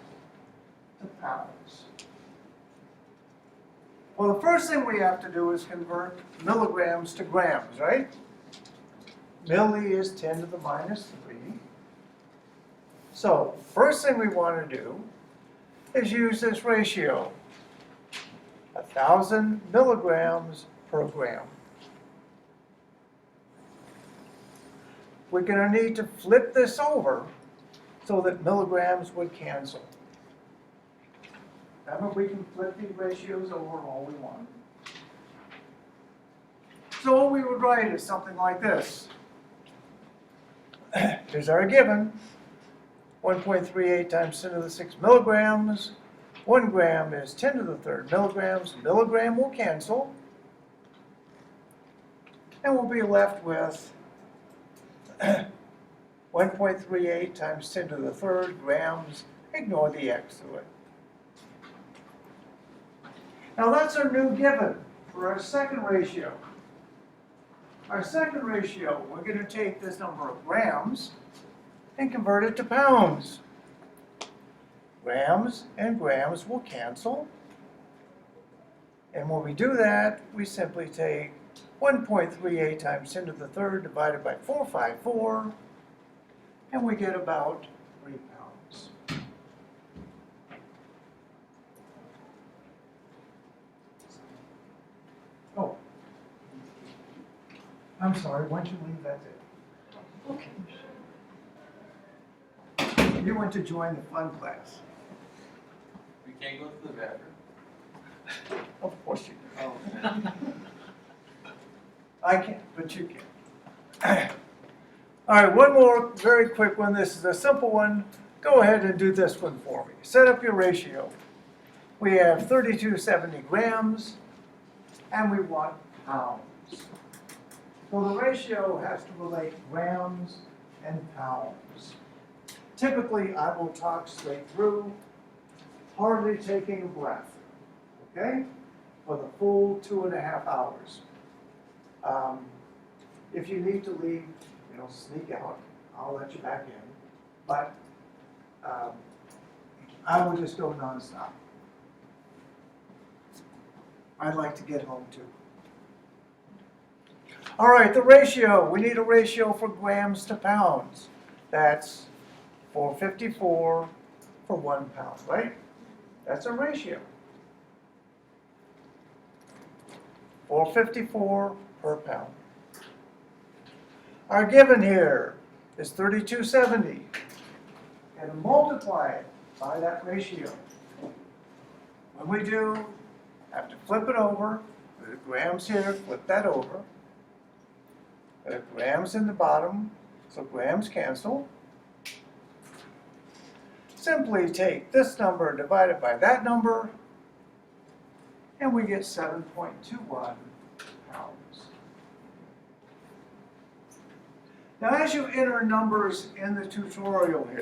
to pounds. Well, the first thing we have to do is convert milligrams to grams, right? Milli is 10 to the minus 3. So, first thing we want to do is use this ratio. 1,000 milligrams per gram. We're going to need to flip this over so that milligrams would cancel. Remember, we can flip these ratios over all we want. So what we would write is something like this. Here's our given. 1.38 times 10 to the 6 milligrams. 1 gram is 10 to the 3rd milligrams. Milligram will cancel. And we'll be left with 1.38 times 10 to the 3rd grams. Ignore the x through it. Now that's our new given for our second ratio. Our second ratio, we're going to take this number of grams and convert it to pounds. Grams and grams will cancel. And when we do that, we simply take 1.38 times 10 to the 3rd divided by 454, and we get about 3 pounds. Oh, I'm sorry, once you leave, that's it. Okay. You went to join the fun class. We can't go to the bathroom. Of course you do. Oh, I can't, but you can. All right, one more very quick one. This is a simple one. Go ahead and do this one for me. Set up your ratio. We have 3270 grams, and we want pounds. So the ratio has to relate grams and pounds. Typically, I will talk straight through, hardly taking a breath, okay, for the full 2.5 hours. If you need to leave, sneak out, I'll let you back in. But I will just go nonstop. I'd like to get home too. All right, the ratio. We need a ratio for grams to pounds. That's 454 for 1 pound, right? That's a ratio. 454 per pound. Our given here is 3270. And multiply it by that ratio. When we do, have to flip it over. The grams here, flip that over. There are grams in the bottom, so grams cancel. Simply take this number divided by that number, and we get 7.21 pounds. Now, as you enter numbers in the tutorial here,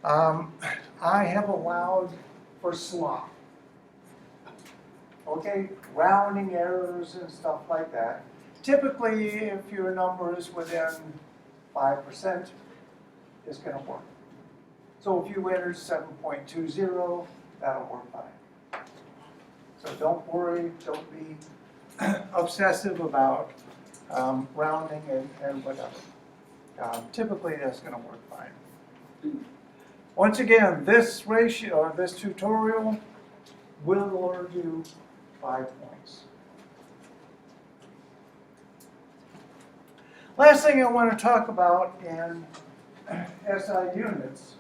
I have allowed for slop. Okay, rounding errors and stuff like that. Typically, if your number is within 5%, it's going to work. So if you enter 7.20, that'll work fine. So don't worry, don't be obsessive about rounding and whatever. Typically, that's going to work fine. Once again, this ratio, or this tutorial, will earn you 5 points. Last thing I want to talk about in SI units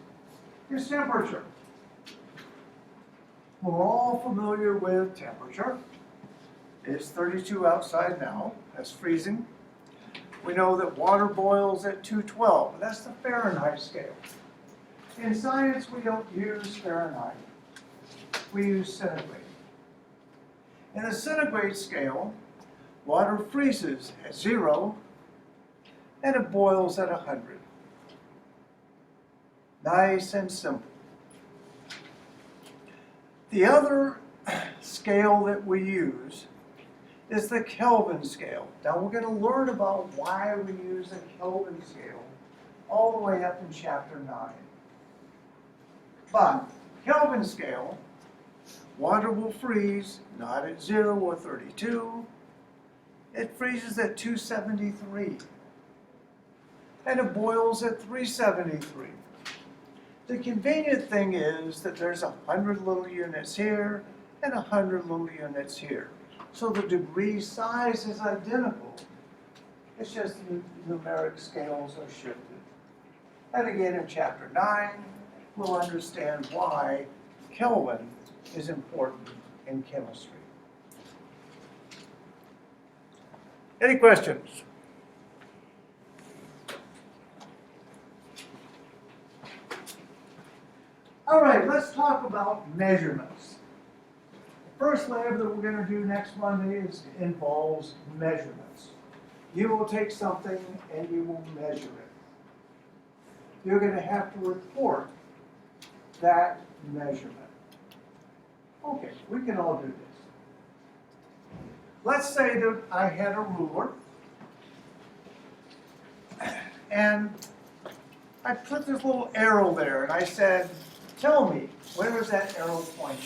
is temperature. We're all familiar with temperature. It's 32 outside now, that's freezing. We know that water boils at 212, that's the Fahrenheit scale. In science, we don't use Fahrenheit, we use centigrade. In the centigrade scale, water freezes at 0 and it boils at 100. Nice and simple. The other scale that we use is the Kelvin scale. Now we're going to learn about why we use the Kelvin scale all the way up in chapter 9. But Kelvin scale, water will freeze not at 0 or 32, it freezes at 273. And it boils at 373. The convenient thing is that there's 100 little units here and 100 little units here. So the degree size is identical. It's just the numeric scales are shifted. And again, in chapter 9, we'll understand why Kelvin is important in chemistry. Any questions? All right, let's talk about measurements. The first lab that we're going to do next Monday involves measurements. You will take something and you will measure it. You're going to have to report that measurement. Okay, we can all do this. Let's say that I had a ruler and I put this little arrow there and I said, tell me, where is that arrow pointing?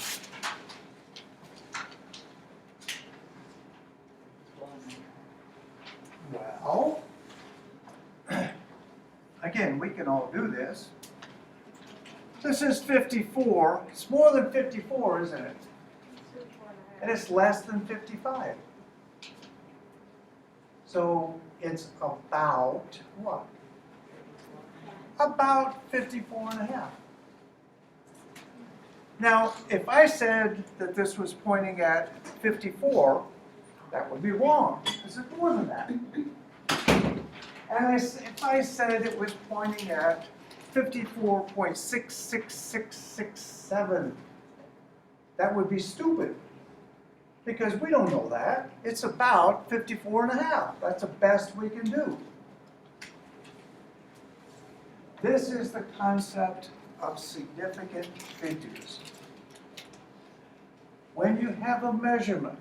Well, again, we can all do this. This is 54. It's more than 54, isn't it? And it's less than 55. So it's about what? About 54 and a half. Now, if I said that this was pointing at 54, that would be wrong, because it's more than that. And if I said it was pointing at 54.66667, that would be stupid, because we don't know that. It's about 54 and a half. That's the best we can do. This is the concept of significant figures. When you have a measurement,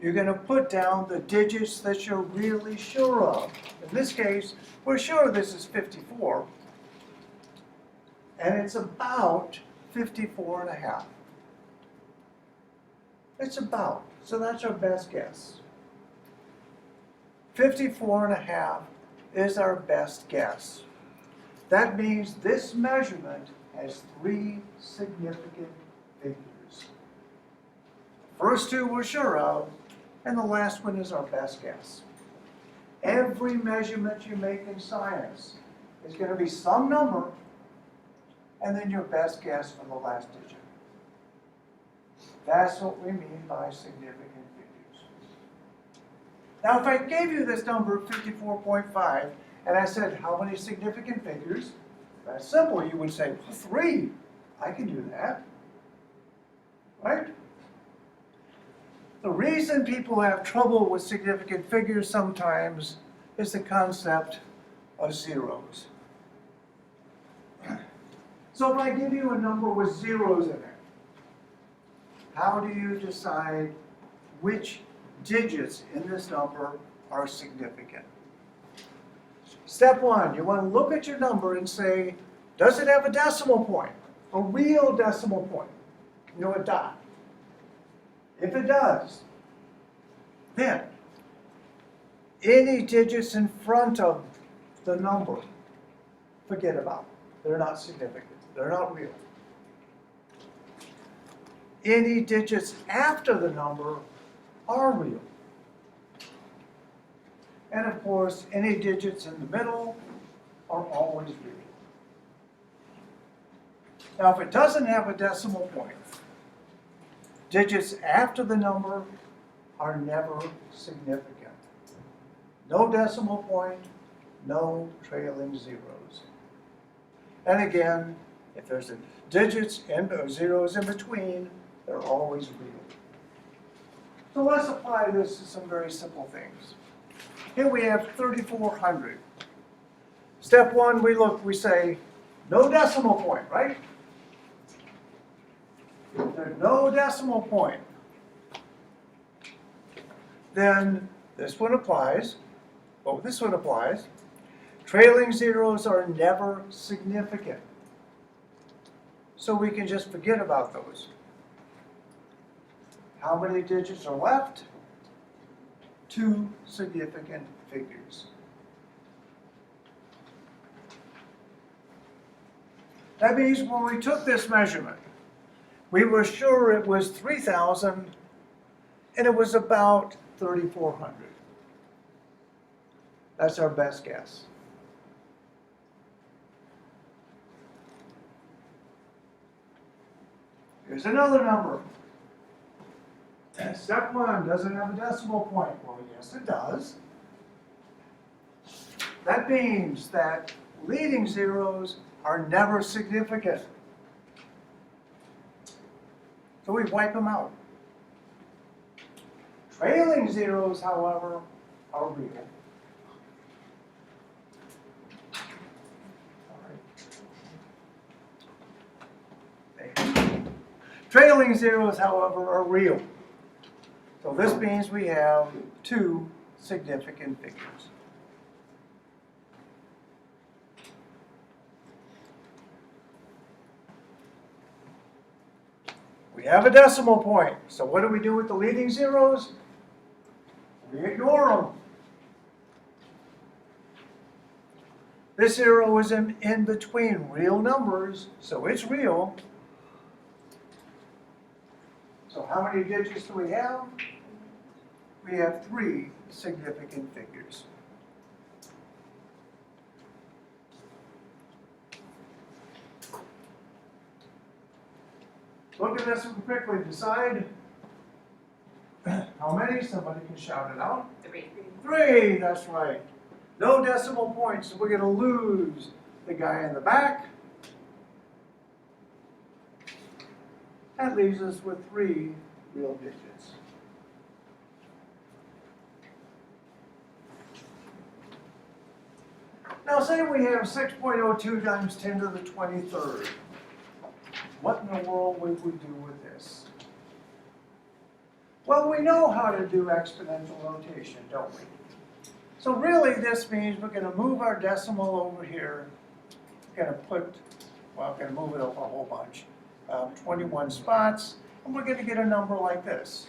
you're going to put down the digits that you're really sure of. In this case, we're sure this is 54, and it's about 54 and a half. It's about, so that's our best guess. 54 and a half is our best guess. That means this measurement has 3 significant figures. First 2 we're sure of, and the last one is our best guess. Every measurement you make in science is going to be some number, and then your best guess for the last digit. That's what we mean by significant figures. Now, if I gave you this number, 54.5, and I said, how many significant figures? That's simple. You would say, well, 3. I can do that. Right? The reason people have trouble with significant figures sometimes is the concept of zeros. So if I give you a number with zeros in it, how do you decide which digits in this number are significant? Step 1, you want to look at your number and say, does it have a decimal point? a real decimal point, a dot. If it does, then any digits in front of the number, forget about them. They're not significant. They're not real. Any digits after the number are real. And of course, any digits in the middle are always real. Now, if it doesn't have a decimal point, digits after the number are never significant. No decimal point, no trailing zeros. And again, if there's digits or zeros in between, they're always real. So let's apply this to some very simple things. Here we have 3,400. Step one, we say, no decimal point, right? If there's no decimal point, then this one applies. Oh, this one applies. Trailing zeros are never significant. So we can just forget about those. How many digits are left? 2 significant figures. That means when we took this measurement, we were sure it was 3,000 and it was about 3,400. That's our best guess. Here's another number. Step one, does it have a decimal point? Well, yes, it does. That means that leading zeros are never significant. So we wipe them out. Trailing zeros, however, are real. Trailing zeros, however, are real. So this means we have 2 significant figures. We have a decimal point. So what do we do with the leading zeros? We ignore them. This zero is in between real numbers, so it's real. So how many digits do we have? We have 3 significant figures. Look at this and quickly decide how many. Somebody can shout it out. 3. 3, that's right. No decimal points, so we're going to lose the guy in the back. That leaves us with 3 real digits. Now say we have 6.02 times 10 to the 23rd. What in the world would we do with this? Well, we know how to do exponential notation, don't we? So really this means we're going to move our decimal over here. We're going to put, well, we're going to move it up a whole bunch. 21 spots, and we're going to get a number like this.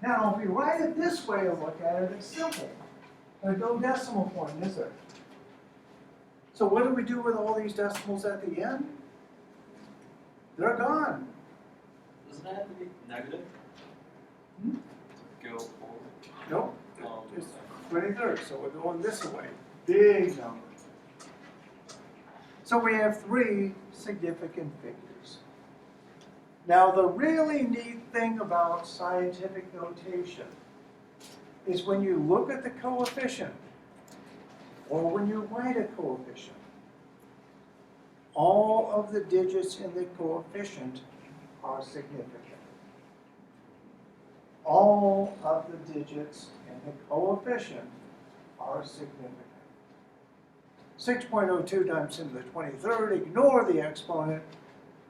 Now, if we write it this way and look at it, it's simple. There's no decimal point, is there? So what do we do with all these decimals at the end? They're gone. Doesn't that have to be negative? Hmm? Go forward. Nope. Oh, It's 23rd, so we're going this way. Big number. So we have 3 significant figures. Now the really neat thing about scientific notation is when you look at the coefficient, or when you write a coefficient, all of the digits in the coefficient are significant. All of the digits in the coefficient are significant. 6.02 times 10 to the 23rd, ignore the exponent,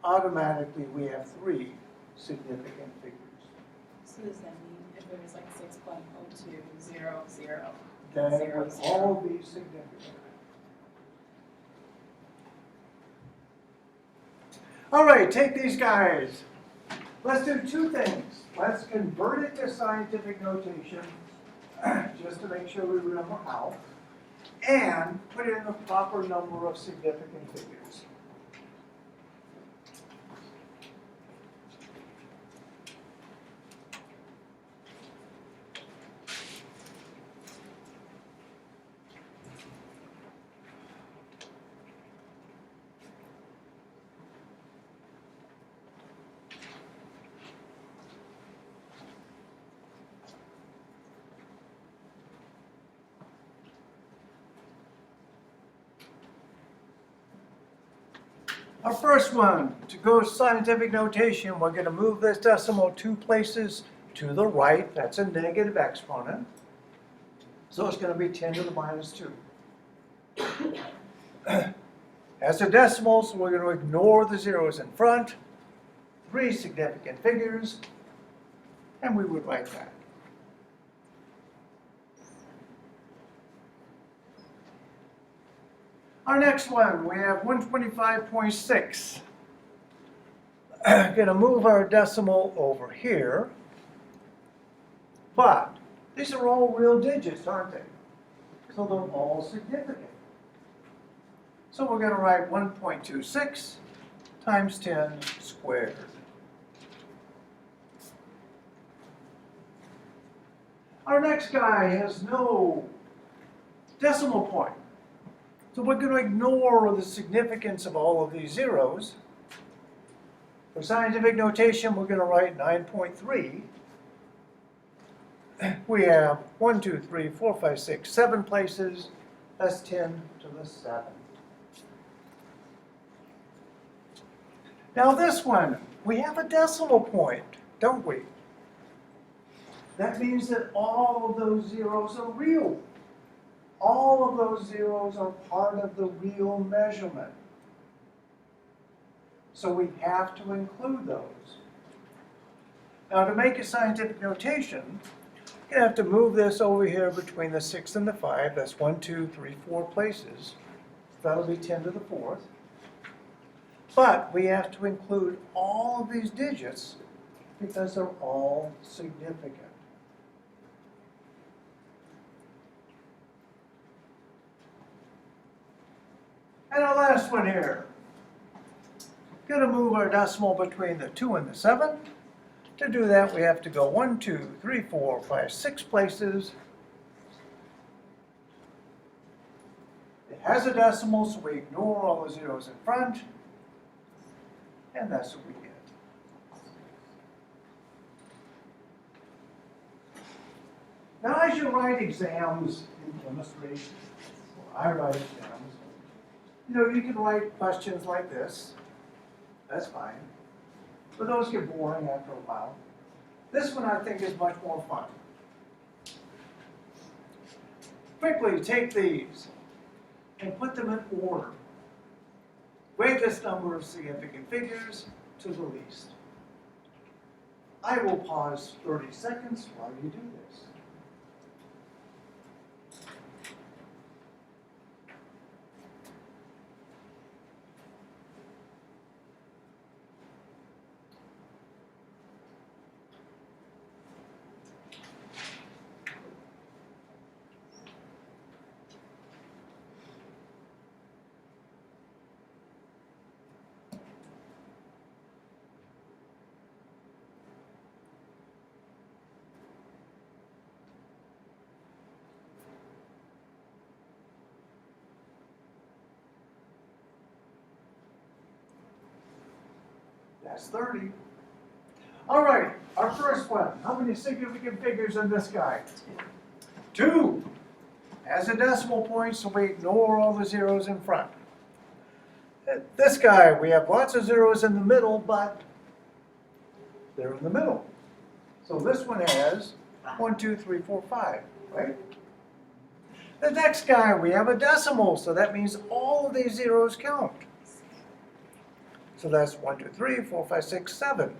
automatically we have 3 significant figures. So does that mean if it was like 6.0200, Then it would all be significant. All right, take these guys. Let's do two things. Let's convert it to scientific notation, just to make sure we remember how, and put in the proper number of significant figures. Our first one, to go scientific notation, we're going to move this decimal 2 places to the right. That's a negative exponent. So it's going to be 10 to the minus 2. As a decimal, so we're going to ignore the zeros in front. 3 significant figures, and we would write that. Our next one, we have 125.6. Going to move our decimal over here. But these are all real digits, aren't they? So they're all significant. So we're going to write 1.26 times 10 squared. Our next guy has no decimal point. So we're going to ignore the significance of all of these zeros. For scientific notation, we're going to write 9.3. We have 1, 2, 3, 4, 5, 6, 7 places. That's 10 to the 7. Now this one, we have a decimal point, don't we? That means that all of those zeros are real. All of those zeros are part of the real measurement. So we have to include those. Now to make a scientific notation, you're going to have to move this over here between the 6 and the 5. That's 1, 2, 3, 4 places. That'll be 10 to the 4th. But we have to include all of these digits because they're all significant. And our last one here. Going to move our decimal between the 2 and the 7. To do that, we have to go 1, 2, 3, 4, 5, 6 places. It has a decimal, so we ignore all the zeros in front. And that's what we get. Now, as you write exams in chemistry, or I write exams, you can write questions like this. That's fine. But those get boring after a while. This one I think is much more fun. Quickly take these and put them in order. Greatest number of significant figures to the least. I will pause 30 seconds while you do this. That's 30. All right, our first one. How many significant figures in this guy? 2. Has a decimal point, so we ignore all the zeros in front. This guy, we have lots of zeros in the middle, but they're in the middle. So this one has 1, 2, 3, 4, 5, right? The next guy, we have a decimal, so that means all of these zeros count. So that's 1, 2, 3, 4, 5, 6, 7.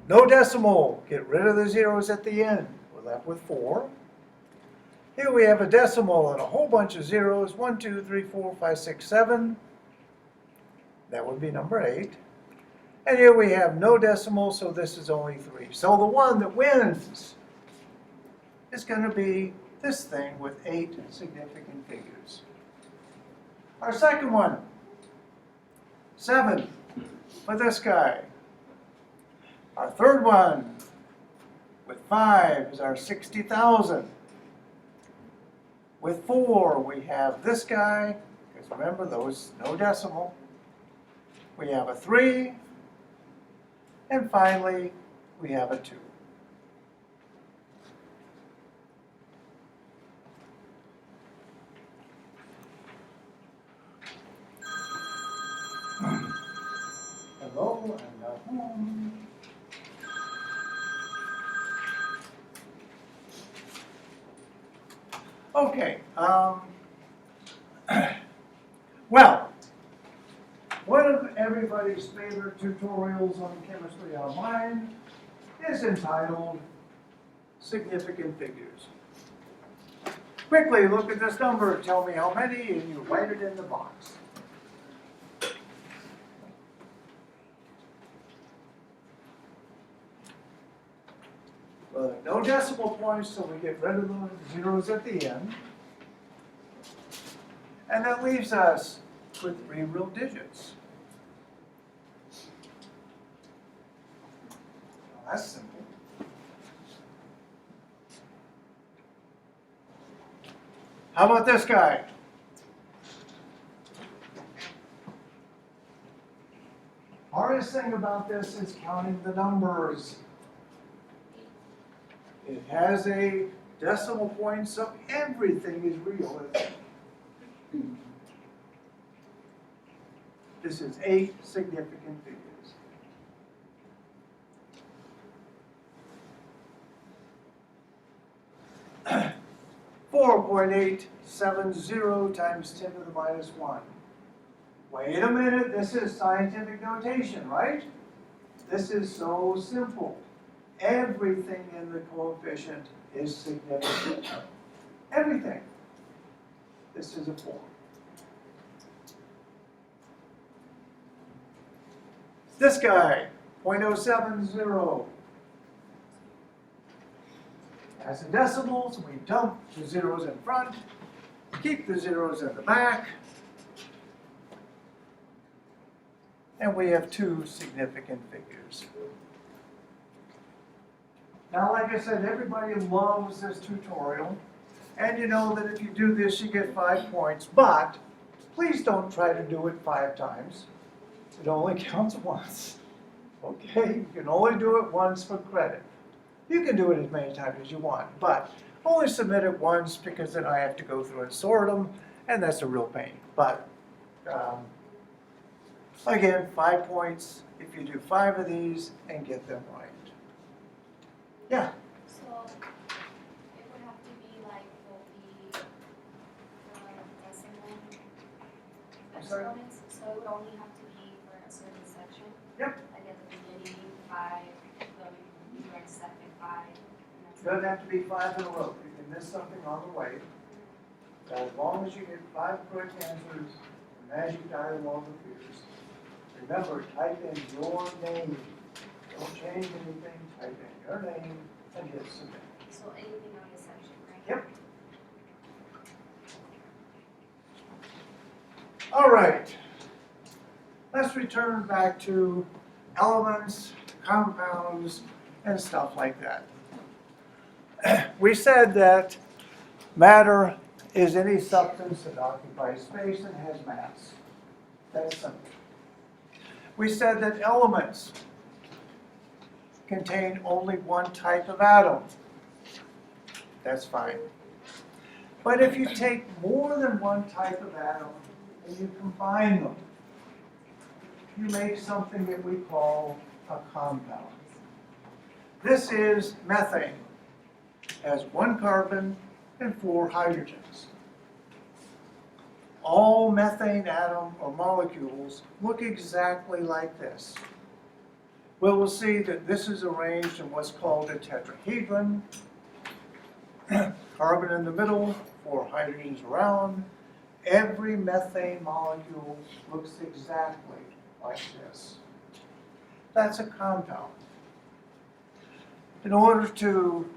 No decimal. Get rid of the zeros at the end. We're left with 4. Here we have a decimal and a whole bunch of zeros. 1, 2, 3, 4, 5, 6, 7. That would be number 8. And here we have no decimal, so this is only 3. So the one that wins is going to be this thing with 8 significant figures. Our second one, 7 for this guy. Our third one with 5 is our 60,000. With 4, we have this guy, because remember, those no decimal. We have a 3, and finally, we have a 2. Hello, and now home. Okay, well, one of everybody's favorite tutorials on Chemistry Online is entitled Significant Figures. Quickly look at this number, tell me how many, and you write it in the box. Well, no decimal points, so we get rid of the zeros at the end. And that leaves us with 3 real digits. Well, that's simple. How about this guy? Hardest thing about this is counting the numbers. It has a decimal point, so everything is real. This is 8 significant figures. 4.870 times 10 to the minus 1. Wait a minute, this is scientific notation, right? This is so simple. Everything in the coefficient is significant. Everything. This is a 4. This guy, 0.070. As in decimals, we dump the zeros in front, keep the zeros in the back, and we have 2 significant figures. Now, like I said, everybody loves this tutorial, and you know that if you do this, you get 5 points, but please don't try to do it 5 times. It only counts once. Okay, you can only do it once for credit. You can do it as many times as you want, but only submit it once because then I have to go through and sort them, and that's a real pain. But again, 5 points if you do 5 of these and get them right. Yeah? So it would have to be like for the decimal I'm sorry? exponents, so it would only have to be for a certain section. Yep. Like at the beginning, 5, the next second 5. And that's It doesn't have to be 5 in a row. You can miss something on the way. But as long as you get 5 correct answers, the magic dialogue appears. Remember, type in your name. Don't change anything. Type in your name and hit submit. So anything on this section, right? Yep. All right. Let's return back to elements, compounds, and stuff like that. We said that matter is any substance that occupies space and has mass. That's simple. We said that elements contain only one type of atom. That's fine. But if you take more than one type of atom and you combine them, you make something that we call a compound. This is methane. It has 1 carbon and 4 hydrogens. All methane atom or molecules look exactly like this. Well, we'll see that this is arranged in what's called a tetrahedron. Carbon in the middle, 4 hydrogens around. Every methane molecule looks exactly like this. That's a compound. In order to,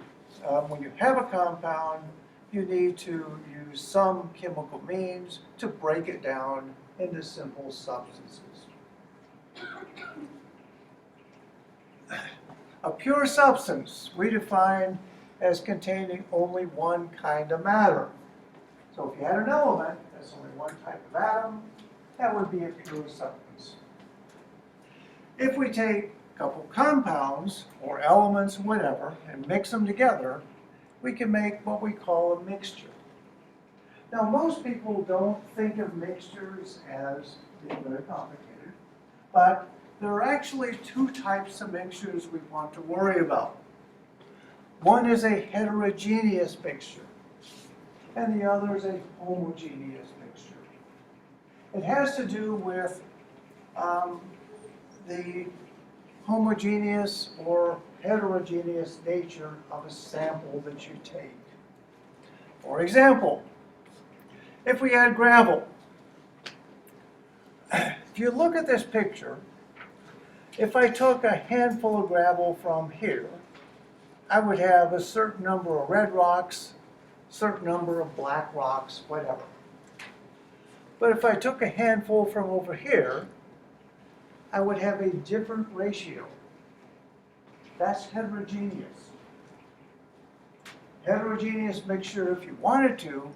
when you have a compound, you need to use some chemical means to break it down into simple substances. A pure substance we define as containing only one kind of matter. So if you had an element that's only one type of atom, that would be a pure substance. If we take a couple compounds or elements, whatever, and mix them together, we can make what we call a mixture. Now, most people don't think of mixtures as being very complicated, but there are actually two types of mixtures we want to worry about. One is a heterogeneous mixture, and the other is a homogeneous mixture. It has to do with the homogeneous or heterogeneous nature of a sample that you take. For example, if we had gravel, if you look at this picture, if I took a handful of gravel from here, I would have a certain number of red rocks, certain number of black rocks, whatever. But if I took a handful from over here, I would have a different ratio. That's heterogeneous. Heterogeneous mixture, if you wanted to,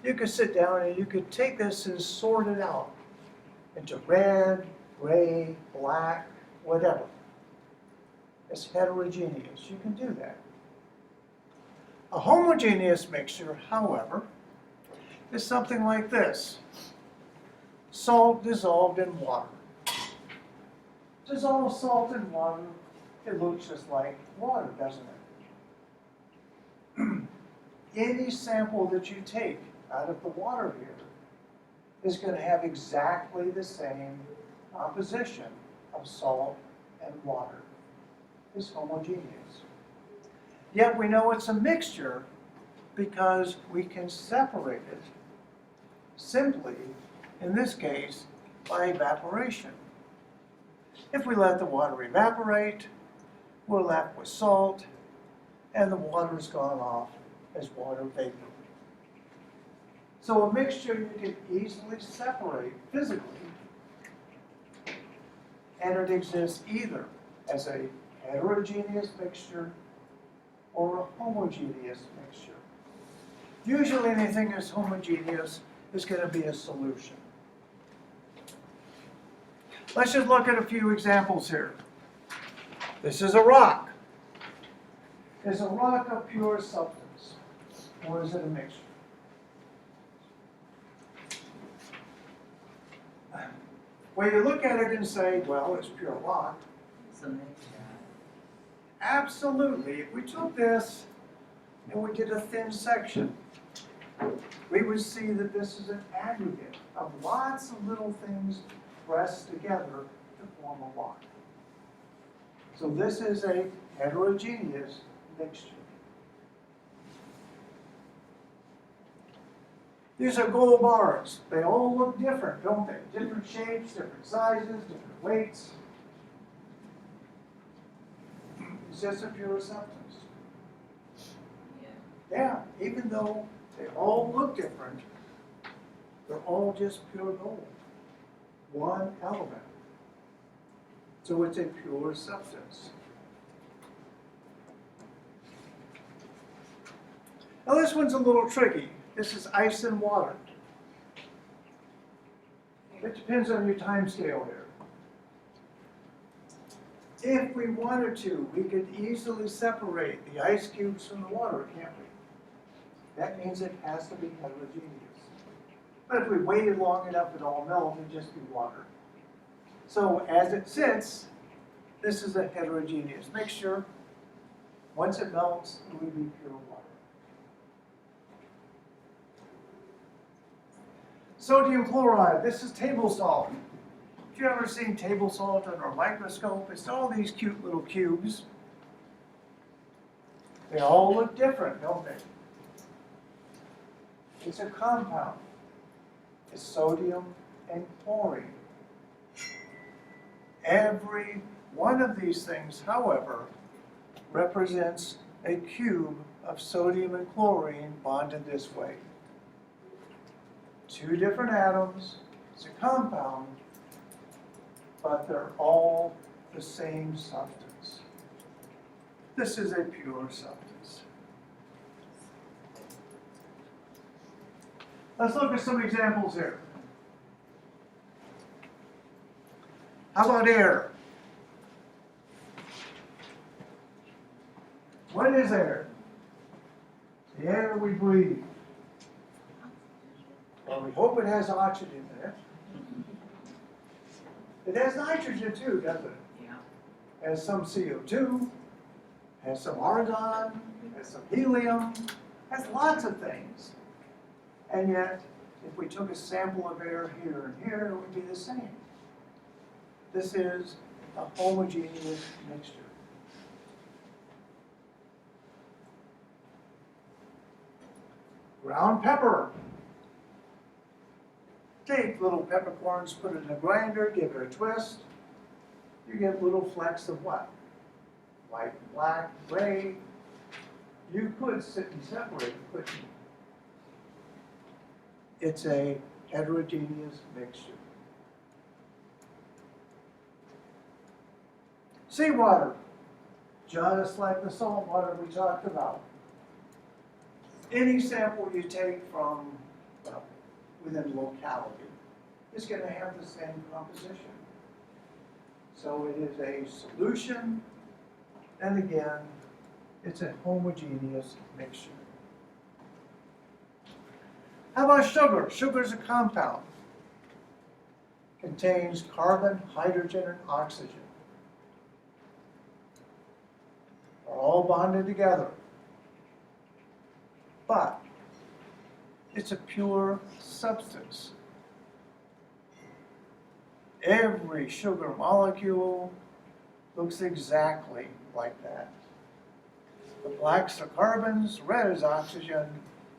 you could sit down and you could take this and sort it out into red, gray, black, whatever. It's heterogeneous. You can do that. A homogeneous mixture, however, is something like this. Salt dissolved in water. Dissolve salt in water, it looks just like water, doesn't it? Any sample that you take out of the water here is going to have exactly the same composition of salt and water. It's homogeneous. Yet we know it's a mixture because we can separate it simply, in this case, by evaporation. If we let the water evaporate, we're left with salt, and the water's gone off as water vapor. So a mixture you can easily separate physically, and it exists either as a heterogeneous mixture or a homogeneous mixture. Usually anything that's homogeneous is going to be a solution. Let's just look at a few examples here. This is a rock. Is a rock a pure substance, or is it a mixture? Well, you look at it and say, well, it's pure rock. It's a mixture. Absolutely. If we took this and we did a thin section, we would see that this is an aggregate of lots of little things pressed together to form a rock. So this is a heterogeneous mixture. These are gold bars. They all look different, don't they? Different shapes, different sizes, different weights. Is this a pure substance? Yeah, even though they all look different, they're all just pure gold. One element. So it's a pure substance. Now this one's a little tricky. This is ice and water. It depends on your time scale here. If we wanted to, we could easily separate the ice cubes from the water, can't we? That means it has to be heterogeneous. But if we waited long enough, it all melt and just be water. So as it sits, this is a heterogeneous mixture. Once it melts, it will be pure water. Sodium chloride, this is table salt. If you've ever seen table salt under a microscope, it's all these cute little cubes. They all look different, don't they? It's a compound. It's sodium and chlorine. Every one of these things, however, represents a cube of sodium and chlorine bonded this way. Two different atoms, it's a compound, but they're all the same substance. This is a pure substance. Let's look at some examples here. How about air? What is air? The air we breathe. Well, we hope it has oxygen in it. It has nitrogen too, doesn't it? Yeah. Has some CO2, has some argon, has some helium, has lots of things. And yet, if we took a sample of air here and here, it would be the same. This is a homogeneous mixture. Ground pepper. Take little peppercorns, put it in a grinder, give it a twist. You get little flecks of what? White, black, gray. You could sit and separate it, couldn't you? It's a heterogeneous mixture. Seawater, just like the salt water we talked about. Any sample you take from within a locality is going to have the same composition. So it is a solution, and again, it's a homogeneous mixture. How about sugar? Sugar is a compound. Contains carbon, hydrogen, and oxygen. They're all bonded together. But it's a pure substance. Every sugar molecule looks exactly like that. The blacks are carbons, red is oxygen,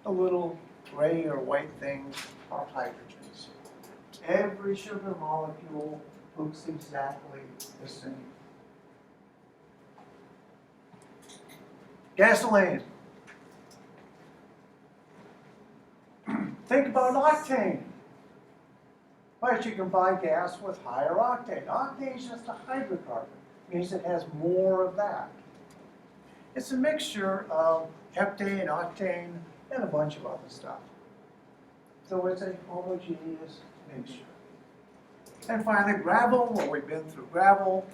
the little gray or white things are hydrogens. Every sugar molecule looks exactly the same. Gasoline. Think about octane. But you can buy gas with higher octane. Octane is just a hydrocarbon. It means it has more of that. It's a mixture of heptane, octane, and a bunch of other stuff. So it's a homogeneous mixture. And finally, gravel. Well, we've been through gravel.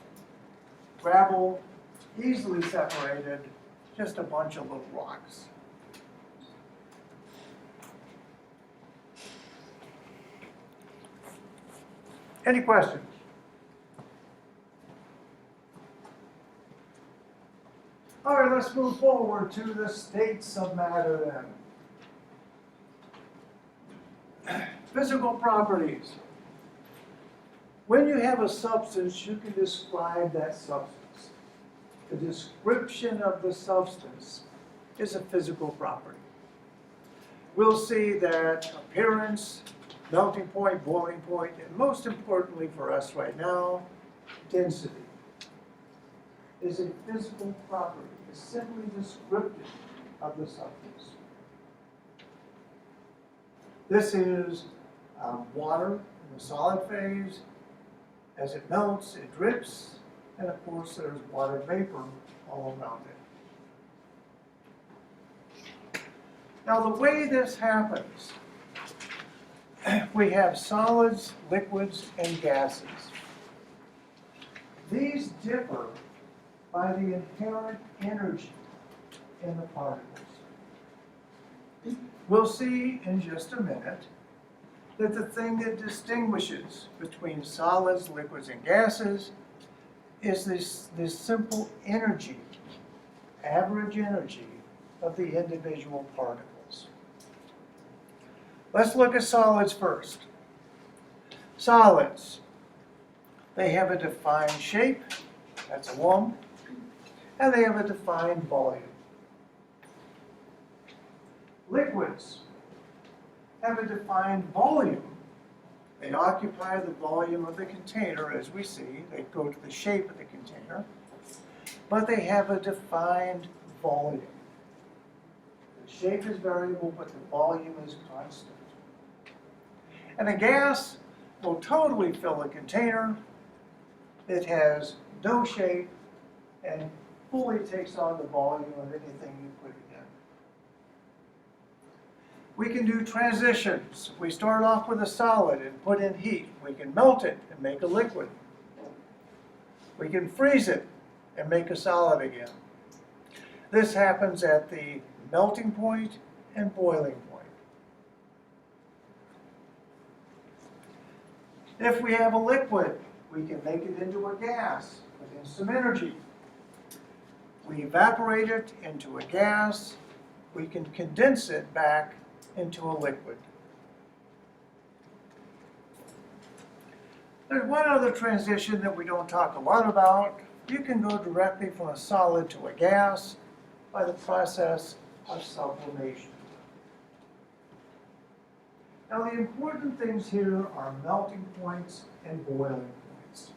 Gravel, easily separated, just a bunch of little rocks. Any questions? All right, let's move forward to the states of matter then. Physical properties. When you have a substance, you can describe that substance. The description of the substance is a physical property. We'll see that appearance, melting point, boiling point, and most importantly for us right now, density is a physical property. It's simply descriptive of the substance. This is water in the solid phase. As it melts, it drips, and of course there's water vapor all around it. Now the way this happens, we have solids, liquids, and gases. These differ by the inherent energy in the particles. We'll see in just a minute that the thing that distinguishes between solids, liquids, and gases is this simple energy, average energy of the individual particles. Let's look at solids first. Solids, they have a defined shape, that's a lump, and they have a defined volume. Liquids have a defined volume, They occupy the volume of the container, as we see. They go to the shape of the container, but they have a defined volume. The shape is variable, but the volume is constant. And a gas will totally fill a container. It has no shape and fully takes on the volume of anything you put it in. We can do transitions. We start off with a solid and put in heat. We can melt it and make a liquid. We can freeze it and make a solid again. This happens at the melting point and boiling point. If we have a liquid, we can make it into a gas within some energy. We evaporate it into a gas. We can condense it back into a liquid. There's one other transition that we don't talk a lot about. You can go directly from a solid to a gas by the process of sublimation. Now the important things here are melting points and boiling points.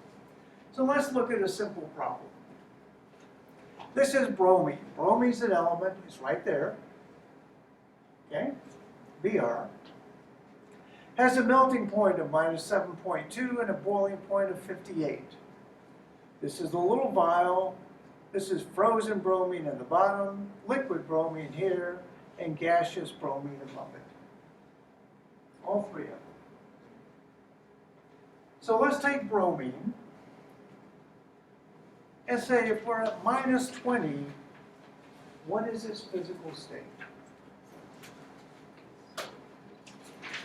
So let's look at a simple problem. This is bromine. Bromine's an element, it's right there. Okay, Br. Has a melting point of -7.2 and a boiling point of 58. This is a little vial. This is frozen bromine in the bottom, liquid bromine here, and gaseous bromine above it. All three of them. So let's take bromine and say if we're at -20, what is its physical state?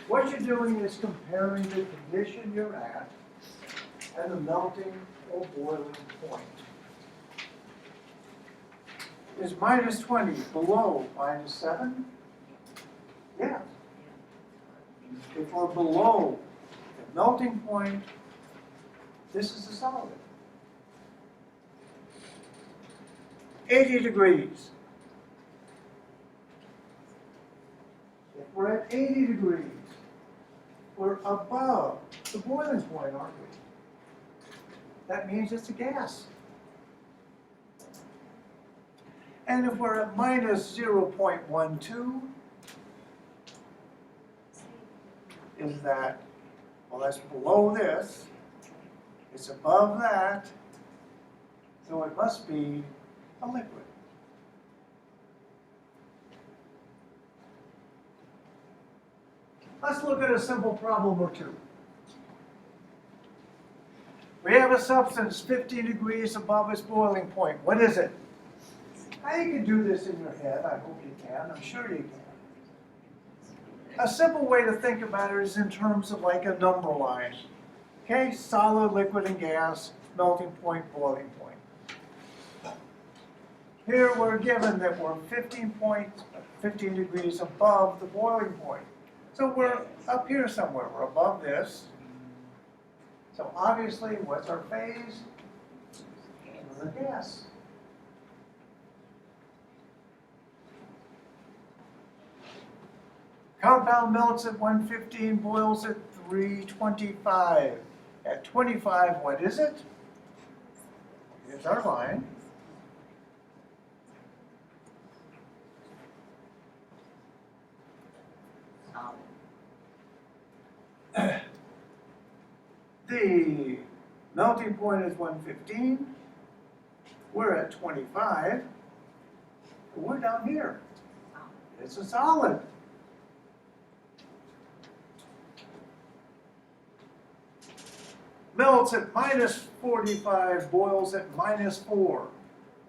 What you're doing is comparing the condition you're at and the melting or boiling point. Is -20 below -7? Yeah. If we're below the melting point, this is a solid. 80 degrees. If we're at 80 degrees, we're above the boiling point, aren't we? That means it's a gas. And if we're at -0.12, is that, well, that's below this, it's above that, so it must be a liquid. Let's look at a simple problem or two. We have a substance 50 degrees above its boiling point. What is it? Now you can do this in your head. I hope you can. I'm sure you can. A simple way to think about it is in terms of like a number line. Okay, solid, liquid, and gas, melting point, boiling point. Here we're given that we're 15 degrees above the boiling point. So we're up here somewhere. We're above this. So obviously, what's our phase? We're a gas. Compound melts at 115, boils at 325. At 25, what is it? Here's our line. The melting point is 115. We're at 25. We're down here. It's a solid. Melts at -45, boils at -4.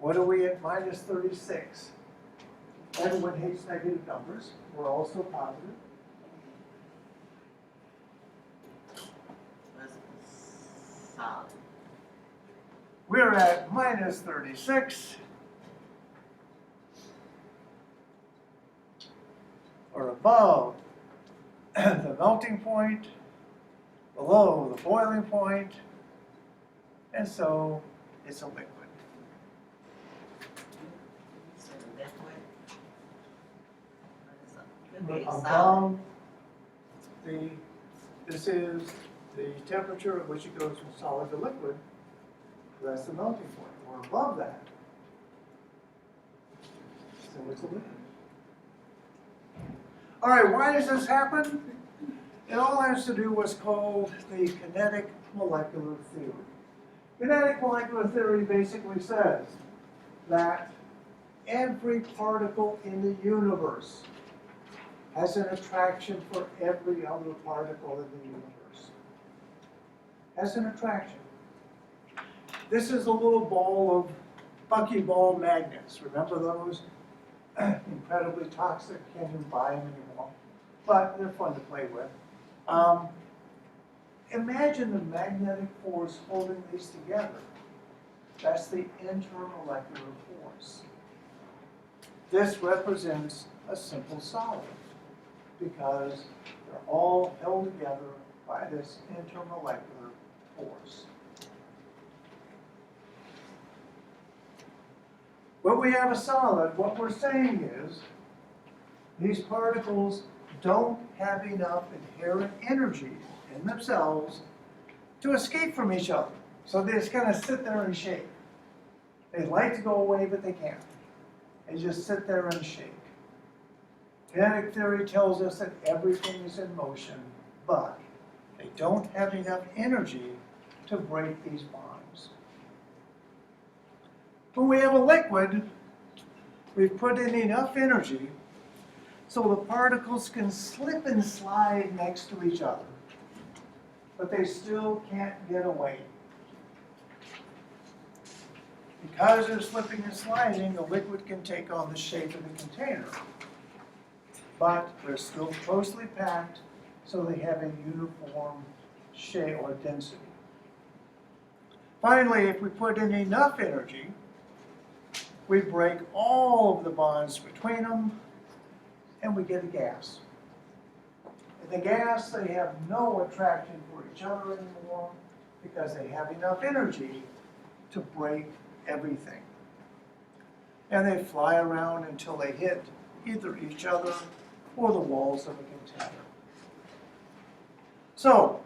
What are we at -36? Everyone hates negative numbers. We're also positive. Solid. We're at -36. Or above the melting point, below the boiling point, and so it's a liquid. So liquid. Could be solid. Above the This is the temperature at which it goes from solid to liquid. That's the melting point. We're above that. So it's a liquid. All right, why does this happen? It all has to do with what's called the kinetic molecular theory. Kinetic molecular theory basically says that every particle in the universe has an attraction for every other particle in the universe. Has an attraction. This is a little ball of buckyball magnets. Remember those? Incredibly toxic, can't even buy them anymore. But they're fun to play with. Imagine the magnetic force holding these together. That's the intermolecular force. This represents a simple solid because they're all held together by this intermolecular force. When we have a solid, what we're saying is these particles don't have enough inherent energy in themselves to escape from each other. So they just kind of sit there and shake. They'd like to go away, but they can't. They just sit there and shake. Kinetic theory tells us that everything is in motion, but they don't have enough energy to break these bonds. When we have a liquid, we've put in enough energy so the particles can slip and slide next to each other, but they still can't get away. Because they're slipping and sliding, the liquid can take on the shape of the container, but they're still closely packed, so they have a uniform shape or density. Finally, if we put in enough energy, we break all of the bonds between them, and we get a gas. In the gas, they have no attraction for each other anymore because they have enough energy to break everything. And they fly around until they hit either each other or the walls of a container. So,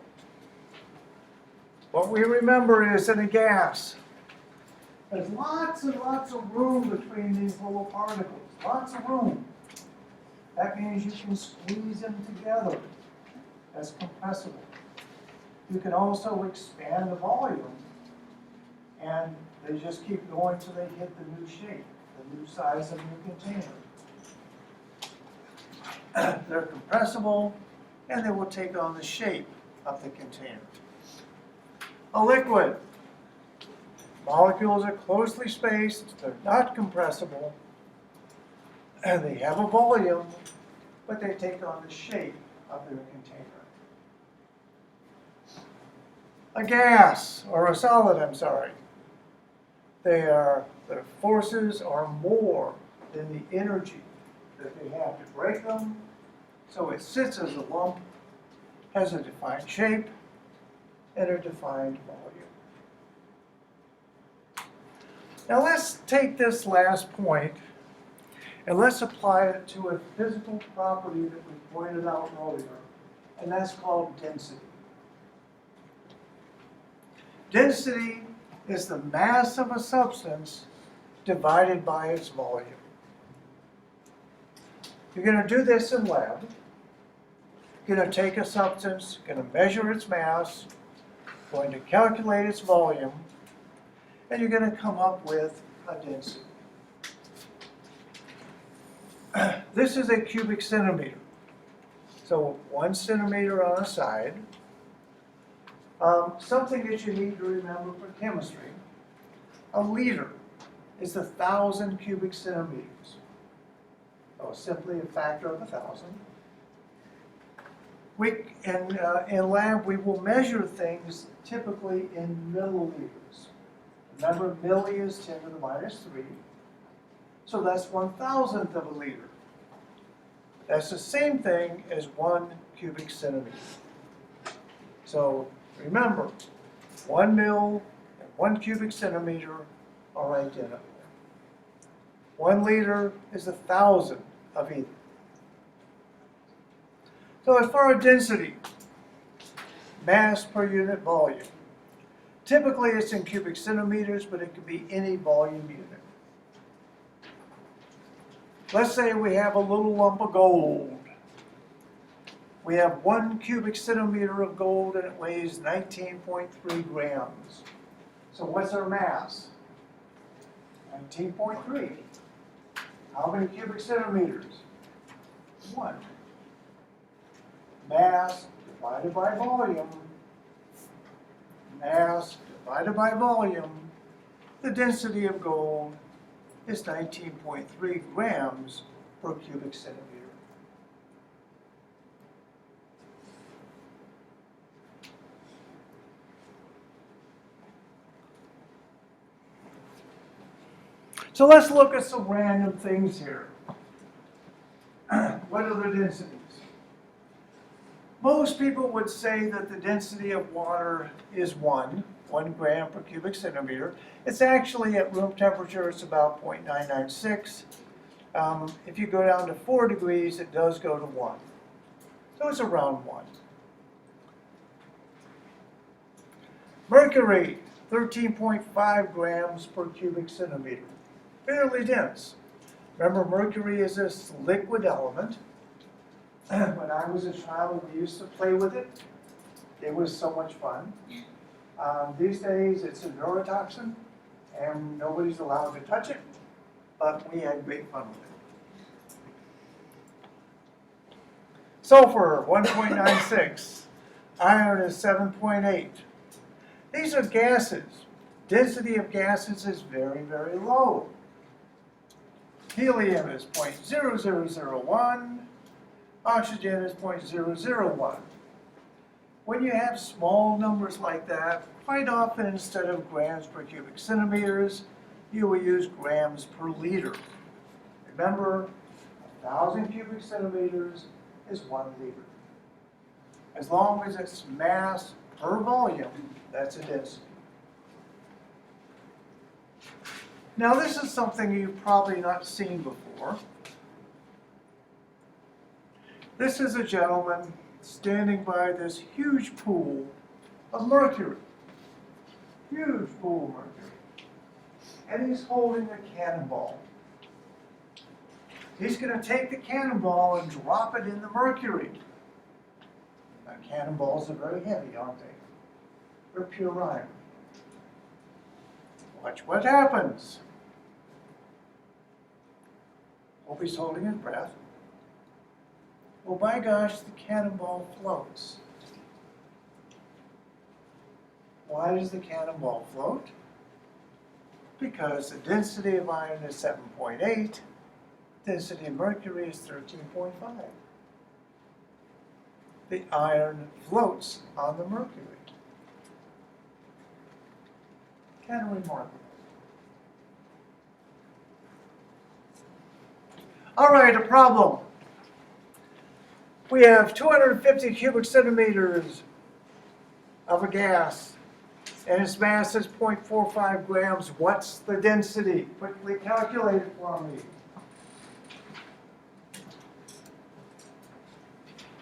what we remember is in a gas, there's lots and lots of room between these little particles, lots of room. That means you can squeeze them together as compressible. You can also expand the volume, and they just keep going until they hit the new shape, the new size of your container. They're compressible, and they will take on the shape of the container. A liquid. Molecules are closely spaced, they're not compressible, and they have a volume, but they take on the shape of their container. A gas, or a solid, I'm sorry. Their forces are more than the energy that they have to break them, so it sits as a lump, has a defined shape, and a defined volume. Now let's take this last point and let's apply it to a physical property that we pointed out earlier, and that's called density. Density is the mass of a substance divided by its volume. You're going to do this in lab. You're going to take a substance, going to measure its mass, going to calculate its volume, and you're going to come up with a density. This is a cubic centimeter. So 1 centimeter on a side. Something that you need to remember for chemistry, a liter is 1,000 cubic centimeters. So simply a factor of 1,000. In lab, we will measure things typically in milliliters. Remember, milli is 10 to the minus 3. So that's 1,000th of a liter. That's the same thing as 1 cubic centimeter. So remember, 1 mil and 1 cubic centimeter are identical. 1 liter is 1,000 of either. So as far as density, mass per unit volume. Typically it's in cubic centimeters, but it could be any volume unit. Let's say we have a little lump of gold. We have 1 cubic centimeter of gold and it weighs 19.3 grams. So what's our mass? 19.3. How many cubic centimeters? 1. Mass divided by volume. Mass divided by volume. The density of gold is 19.3 grams per cubic centimeter. So let's look at some random things here. What are the densities? Most people would say that the density of water is 1 gram per cubic centimeter. It's actually at room temperature, it's about 0.996. If you go down to 4 degrees, it does go to 1. So it's around 1. Mercury, 13.5 grams per cubic centimeter. Fairly dense. Remember, mercury is this liquid element. When I was a child, we used to play with it. It was so much fun. These days, it's a neurotoxin, and nobody's allowed to touch it, but we had great fun with it. Sulfur, 1.96. Iron is 7.8. These are gases. Density of gases is very, very low. Helium is 0.0001. Oxygen is 0.001. When you have small numbers like that, quite often instead of grams per cubic centimeters, you will use grams per liter. Remember, 1,000 cubic centimeters is 1 liter. As long as it's mass per volume, that's a density. Now this is something you've probably not seen before. This is a gentleman standing by this huge pool of mercury. Huge pool of mercury. And he's holding a cannonball. He's going to take the cannonball and drop it in the mercury. Now, cannonballs are very heavy, aren't they? They're pure iron. Watch what happens. Hope he's holding his breath. Well, by gosh, the cannonball floats. Why does the cannonball float? Because the density of iron is 7.8, density of mercury is 13.5. The iron floats on the mercury. Kind of remarkable. All right, a problem. We have 250 cubic centimeters of a gas, and its mass is 0.45 grams. What's the density? Quickly calculate it for me.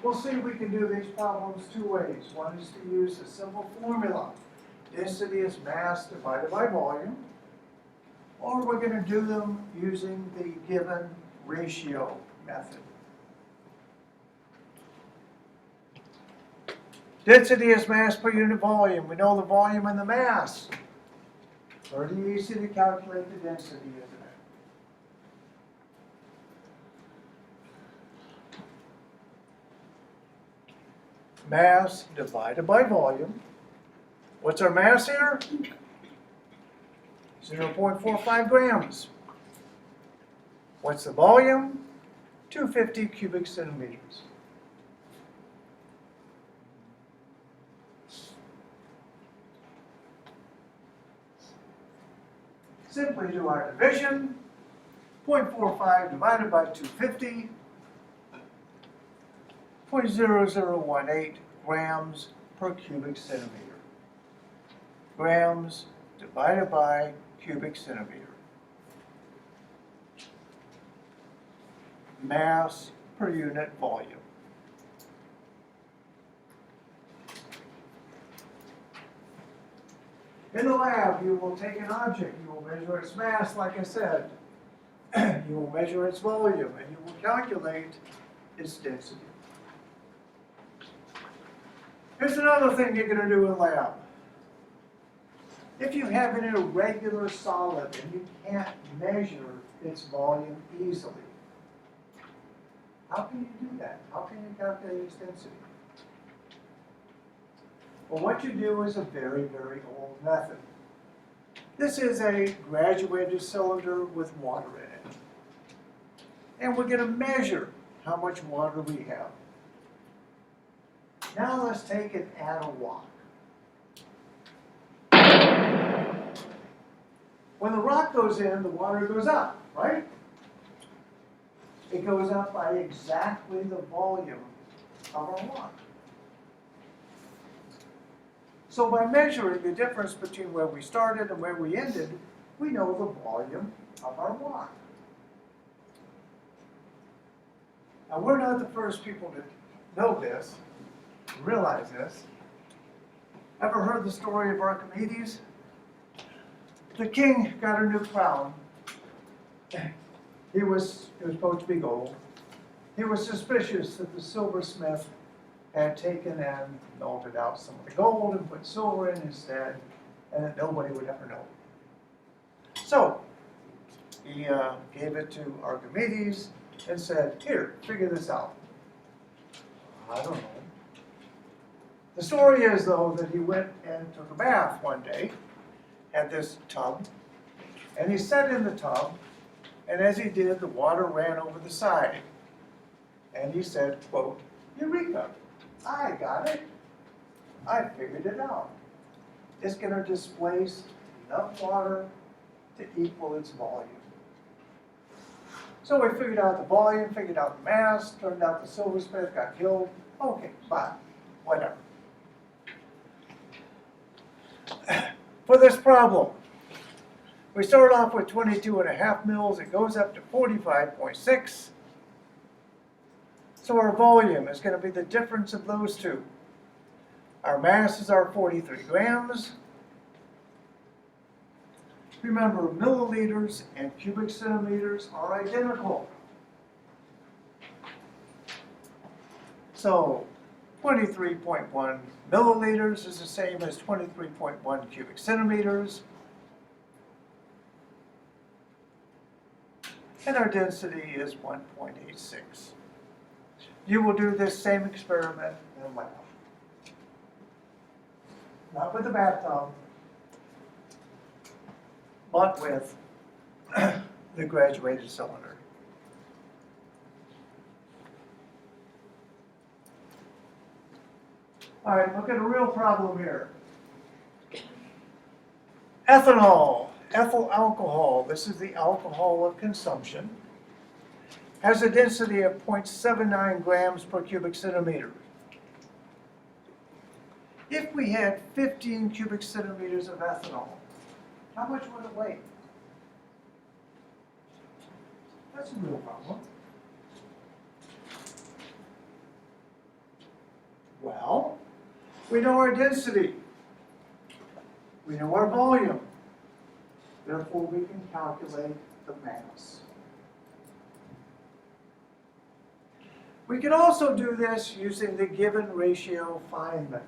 We'll see if we can do these problems 2 ways. One is to use a simple formula. Density is mass divided by volume. Or we're going to do them using the given ratio method. Density is mass per unit volume. We know the volume and the mass. Pretty easy to calculate the density, isn't it? Mass divided by volume. What's our mass here? 0.45 grams. What's the volume? 250 cubic centimeters. Simply do our division. 0.45 divided by 250. 0.0018 grams per cubic centimeter. Grams divided by cubic centimeter. Mass per unit volume. In the lab, you will take an object, you will measure its mass, like I said. You will measure its volume, and you will calculate its density. Here's another thing you're going to do in lab. If you have an irregular solid and you can't measure its volume easily, how can you do that? How can you calculate its density? Well, what you do is a very, very old method. This is a graduated cylinder with water in it. And we're going to measure how much water we have. Now let's take and add a rock. When the rock goes in, the water goes up, right? It goes up by exactly the volume of our rock. So by measuring the difference between where we started and where we ended, we know the volume of our rock. Now we're not the first people to know this, realize this. Ever heard the story of Archimedes? The king got a new crown. It was supposed to be gold. He was suspicious that the silversmith had taken and melted out some of the gold and put silver in instead, and that nobody would ever know. So he gave it to Archimedes and said, "Here, figure this out." I don't know. The story is, though, that he went and took a bath one day, had this tub, and he sat in the tub, and as he did, the water ran over the side. And he said, quote, "Eureka, I got it. I figured it out. It's going to displace enough water to equal its volume." So we figured out the volume, figured out the mass, turned out the silversmith got killed. Okay, fine, whatever. For this problem, we start off with 22.5 mils. It goes up to 45.6. So our volume is going to be the difference of those two. Our mass is our 43 grams. Remember, milliliters and cubic centimeters are identical. So 23.1 milliliters is the same as 23.1 cubic centimeters. And our density is 1.86. You will do this same experiment in lab. Not with the bathtub, but with the graduated cylinder. All right, look at a real problem here. Ethanol, ethyl alcohol, this is the alcohol of consumption, has a density of 0.79 grams per cubic centimeter. If we had 15 cubic centimeters of ethanol, how much would it weigh? That's a real problem. Well, we know our density. We know our volume. Therefore, we can calculate the mass. We can also do this using the given ratio find method.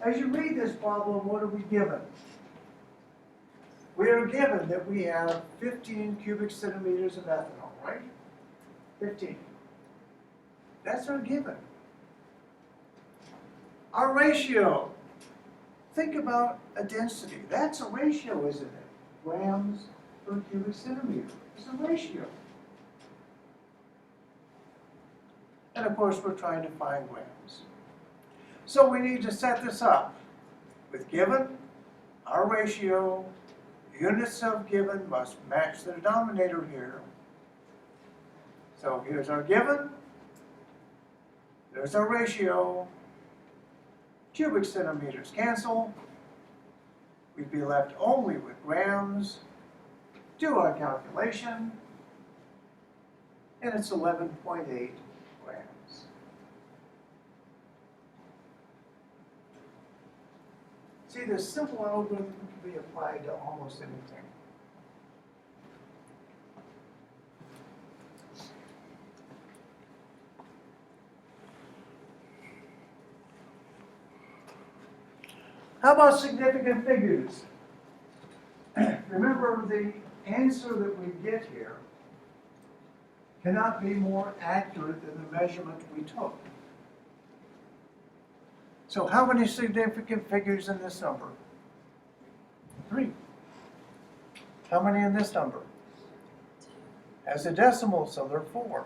As you read this problem, what are we given? We are given that we have 15 cubic centimeters of ethanol, right? 15. That's our given. Our ratio. Think about a density. That's a ratio, isn't it? Grams per cubic centimeter. It's a ratio. And of course, we're trying to find grams. So we need to set this up with given, our ratio, units of given must match the denominator here. So here's our given, there's our ratio, cubic centimeters cancel, we'd be left only with grams, do our calculation, and it's 11.8 grams. See, this simple algorithm can be applied to almost anything. How about significant figures? Remember, the answer that we get here cannot be more accurate than the measurement we took. So how many significant figures in this number? 3. How many in this number? As a decimal, so there are 4.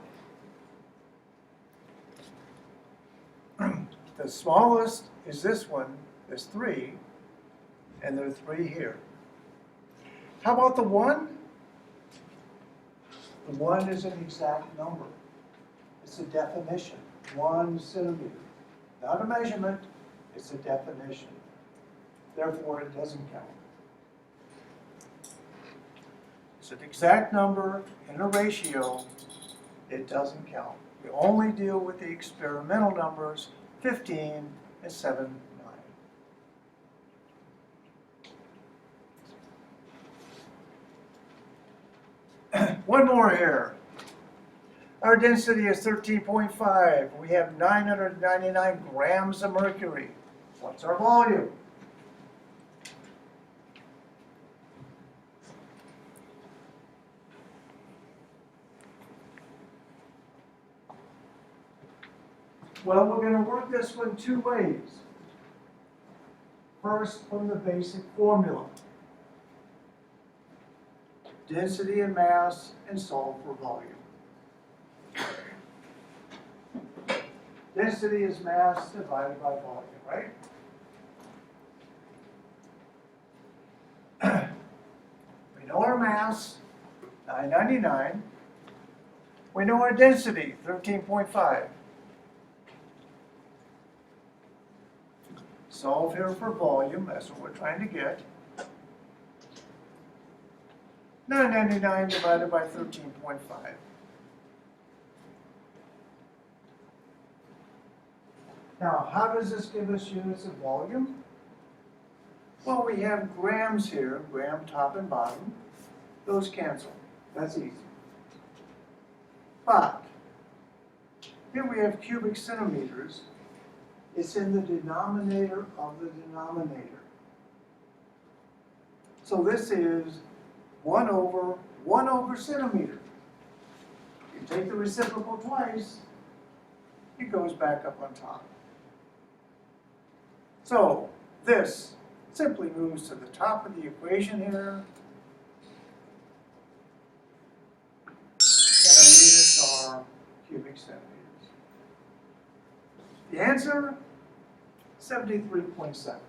The smallest is this one, is 3, and there are 3 here. How about the 1? The 1 is an exact number. It's a definition, 1 centimeter. Not a measurement, it's a definition. Therefore, it doesn't count. It's an exact number in a ratio, it doesn't count. We only deal with the experimental numbers, 15 and 7, 9. One more here. Our density is 13.5. We have 999 grams of mercury. What's our volume? Well, we're going to work this one 2 ways. First, from the basic formula. Density and mass, and solve for volume. Density is mass divided by volume, right? We know our mass, 999. We know our density, 13.5. Solve here for volume, that's what we're trying to get. 999 divided by 13.5. Now, how does this give us units of volume? Well, we have grams here, gram top and bottom. Those cancel. That's easy. But here we have cubic centimeters. It's in the denominator of the denominator. So this is 1 over centimeter. You take the reciprocal twice, it goes back up on top. So this simply moves to the top of the equation here. And our units are cubic centimeters. The answer, 73.7.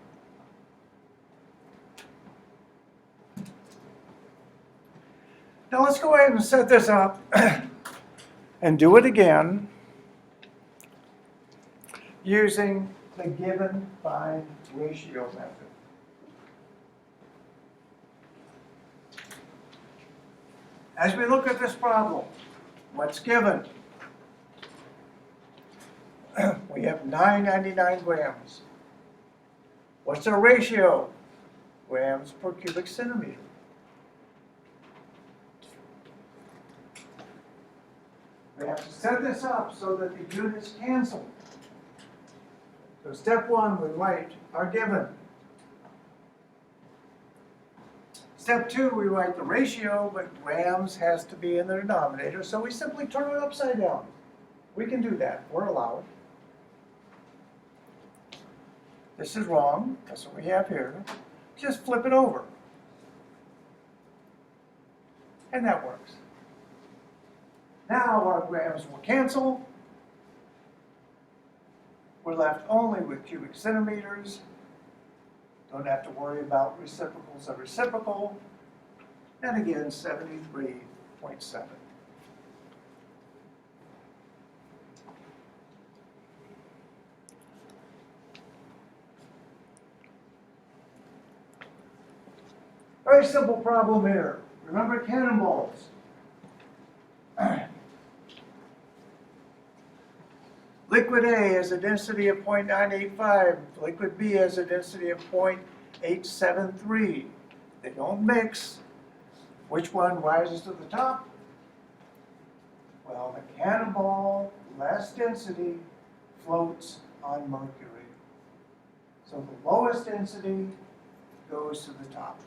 Now let's go ahead and set this up and do it again using the given find ratio method. As we look at this problem, what's given? We have 999 grams. What's our ratio? Grams per cubic centimeter. We have to set this up so that the units cancel. So step 1, we write our given. Step 2, we write the ratio, but grams has to be in the denominator, so we simply turn it upside down. We can do that, we're allowed. This is wrong, that's what we have here. Just flip it over. And that works. Now our grams will cancel. We're left only with cubic centimeters. Don't have to worry about reciprocals of reciprocal. And again, 73.7. Very simple problem here. Remember cannonballs. Liquid A has a density of 0.985. Liquid B has a density of 0.873. They don't mix. Which one rises to the top? Well, the cannonball, less density, floats on mercury. So the lowest density goes to the top.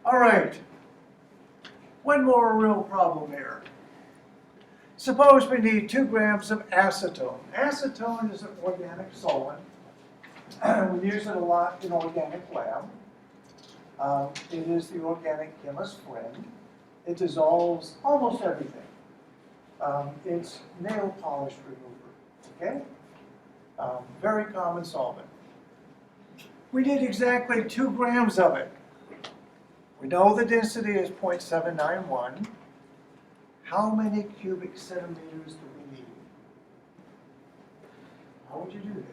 All right, one more real problem here. Suppose we need 2 grams of acetone. Acetone is an organic solvent. We use it a lot in organic lab. It is the organic chemist's friend. It dissolves almost everything. It's nail polish remover, okay? Very common solvent. We need exactly 2 grams of it. We know the density is 0.791. How many cubic centimeters do we need? How would you do this?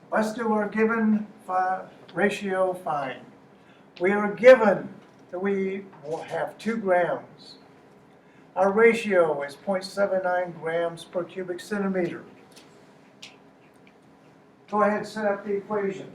Let's do our given ratio find. We are given that we will have 2 grams. Our ratio is 0.79 grams per cubic centimeter. Go ahead and set up the equation.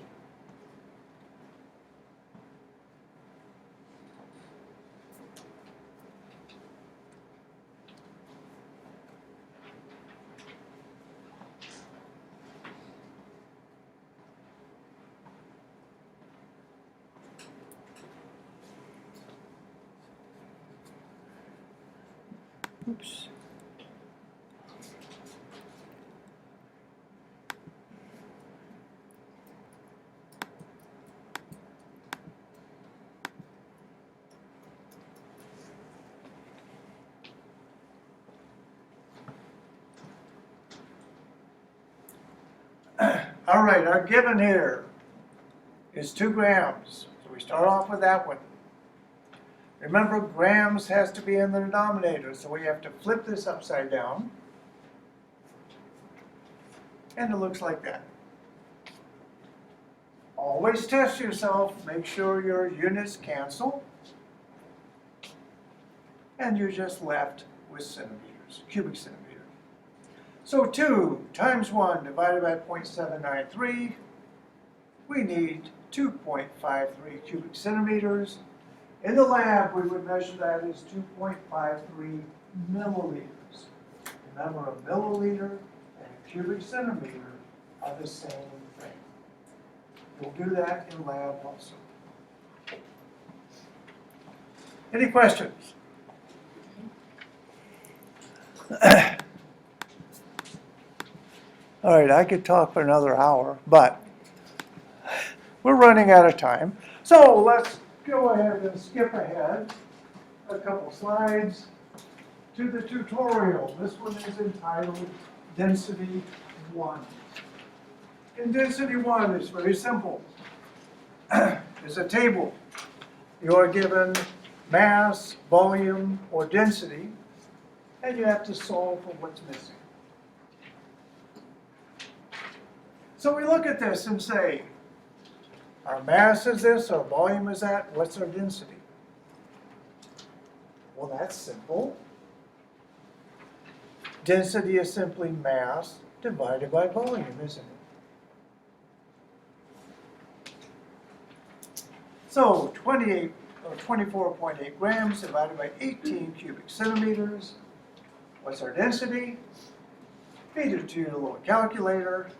Oops. All right, our given here is 2 grams. So we start off with that one. Remember, grams has to be in the denominator, so we have to flip this upside down. And it looks like that. Always test yourself, make sure your units cancel. And you're just left with centimeters, cubic centimeters. So 2 times 1 divided by 0.793, we need 2.53 cubic centimeters. In the lab, we would measure that as 2.53 milliliters. Remember, a milliliter and a cubic centimeter are the same thing. We'll do that in lab also. Any questions? All right, I could talk for another hour, but we're running out of time. So let's go ahead and skip ahead a couple slides to the tutorial. This one is entitled Density 1. In Density 1, it's very simple. It's a table. You are given mass, volume, or density, and you have to solve for what's missing. So we look at this and say, our mass is this, our volume is that, what's our density? Well, that's simple. Density is simply mass divided by volume, isn't it? So 24.8 grams divided by 18 cubic centimeters. What's our density? Feed it to your little calculator,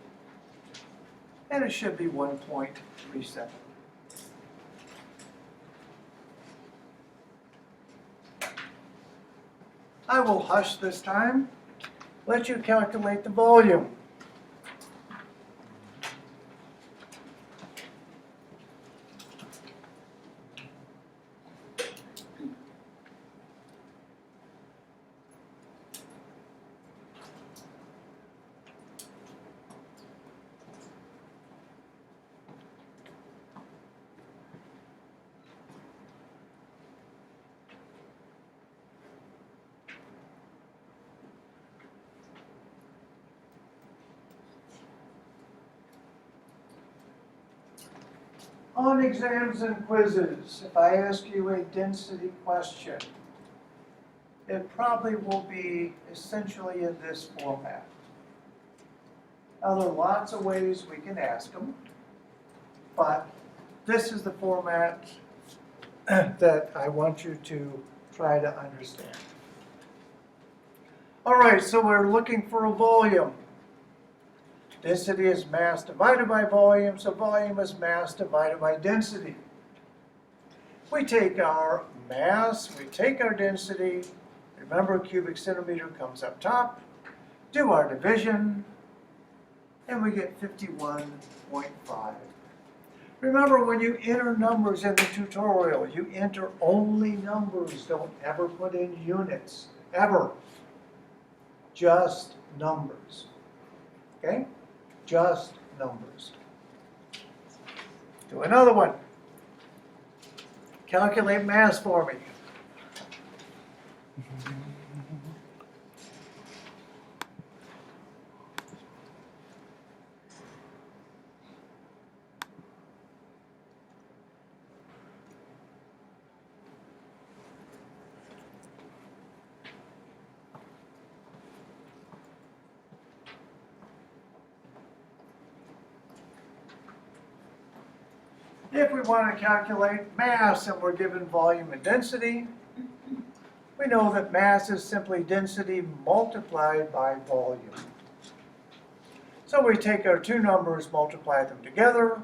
and it should be 1.37. I will hush this time, let you calculate the volume. On exams and quizzes, if I ask you a density question, it probably will be essentially in this format. Now, there are lots of ways we can ask them, but this is the format that I want you to try to understand. All right, so we're looking for a volume. Density is mass divided by volume, so volume is mass divided by density. We take our mass, we take our density, remember cubic centimeter comes up top, do our division, and we get 51.5. Remember, when you enter numbers in the tutorial, you enter only numbers, don't ever put in units, ever. Just numbers, okay? Just numbers. Do another one. Calculate mass for me. If we want to calculate mass and we're given volume and density, we know that mass is simply density multiplied by volume. So we take our two numbers, multiply them together,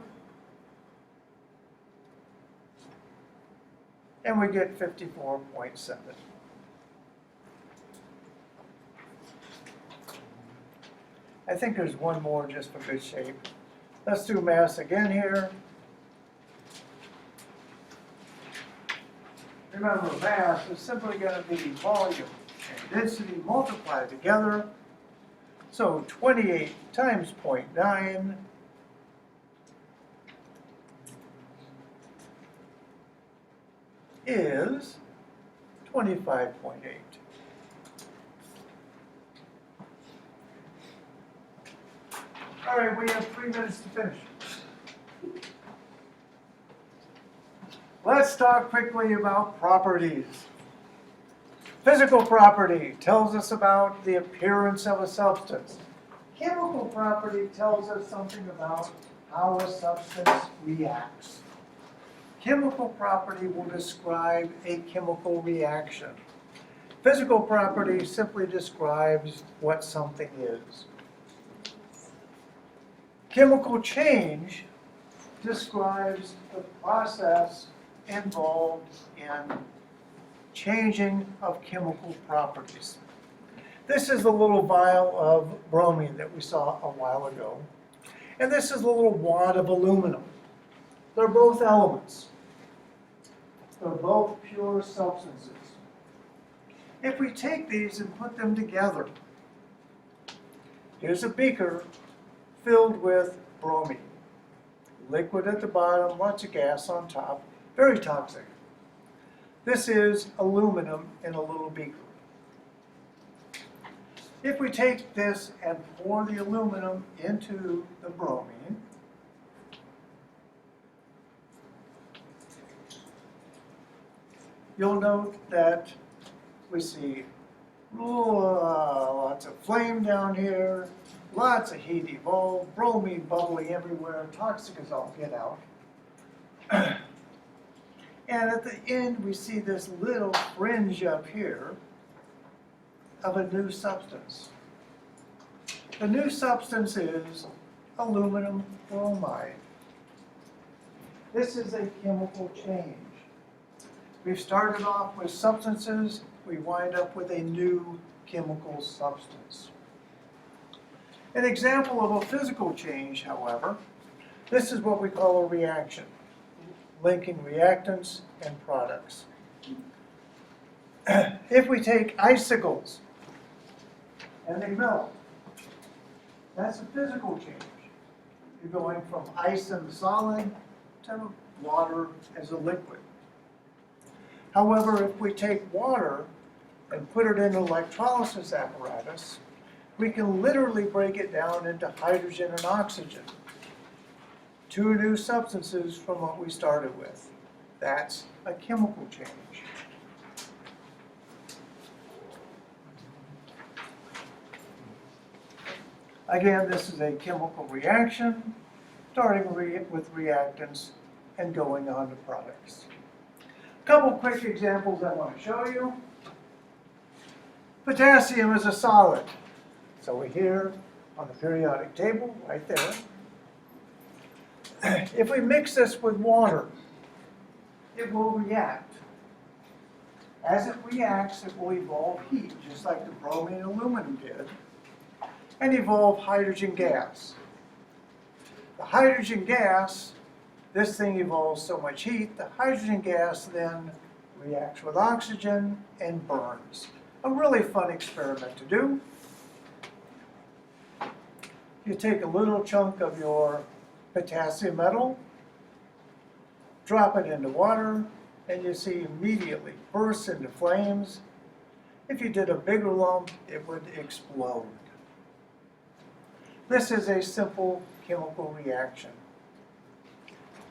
and we get 54.7. I think there's one more just for good shape. Let's do mass again here. Remember, mass is simply going to be volume and density multiplied together. So 28 times 0.9 is 25.8. All right, we have 3 minutes to finish. Let's talk quickly about properties. Physical property tells us about the appearance of a substance. Chemical property tells us something about how a substance reacts. Chemical property will describe a chemical reaction. Physical property simply describes what something is. Chemical change describes the process involved in changing of chemical properties. This is the little vial of bromine that we saw a while ago. And this is a little wad of aluminum. They're both elements. They're both pure substances. If we take these and put them together, here's a beaker filled with bromine. Liquid at the bottom, lots of gas on top. Very toxic. This is aluminum in a little beaker. If we take this and pour the aluminum into the bromine, you'll note that we see lots of flame down here, lots of heat evolved, bromine bubbling everywhere, toxic as all get out. And at the end, we see this little fringe up here of a new substance. The new substance is aluminum bromide. This is a chemical change. We've started off with substances, we wind up with a new chemical substance. An example of a physical change, however, this is what we call a reaction. Linking reactants and products. If we take icicles and they melt, that's a physical change. You're going from ice and solid to water as a liquid. However, if we take water and put it in an electrolysis apparatus, we can literally break it down into hydrogen and oxygen. two new substances from what we started with. That's a chemical change. Again, this is a chemical reaction, starting with reactants and going on to products. A couple quick examples I want to show you. Potassium is a solid. So we're here on the periodic table, right there. If we mix this with water, it will react. As it reacts, it will evolve heat, just like the bromine and aluminum did, and evolve hydrogen gas. The hydrogen gas, this thing evolves so much heat, the hydrogen gas then reacts with oxygen and burns. A really fun experiment to do. You take a little chunk of your potassium metal, drop it into water, and you see immediately bursts into flames. If you did a bigger lump, it would explode. This is a simple chemical reaction,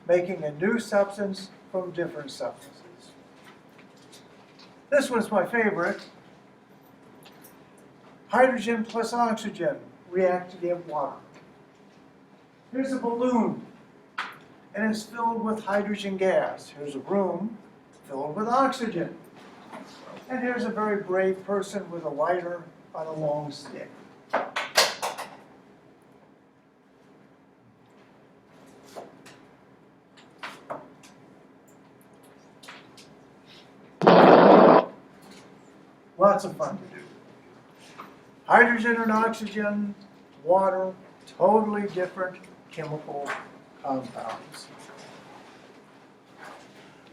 making a new substance from different substances. This one's my favorite. Hydrogen plus oxygen react to get water. Here's a balloon, and it's filled with hydrogen gas. Here's a room filled with oxygen. And here's a very brave person with a lighter on a long stick. Lots of fun to do. Hydrogen and oxygen, water, totally different chemical compounds.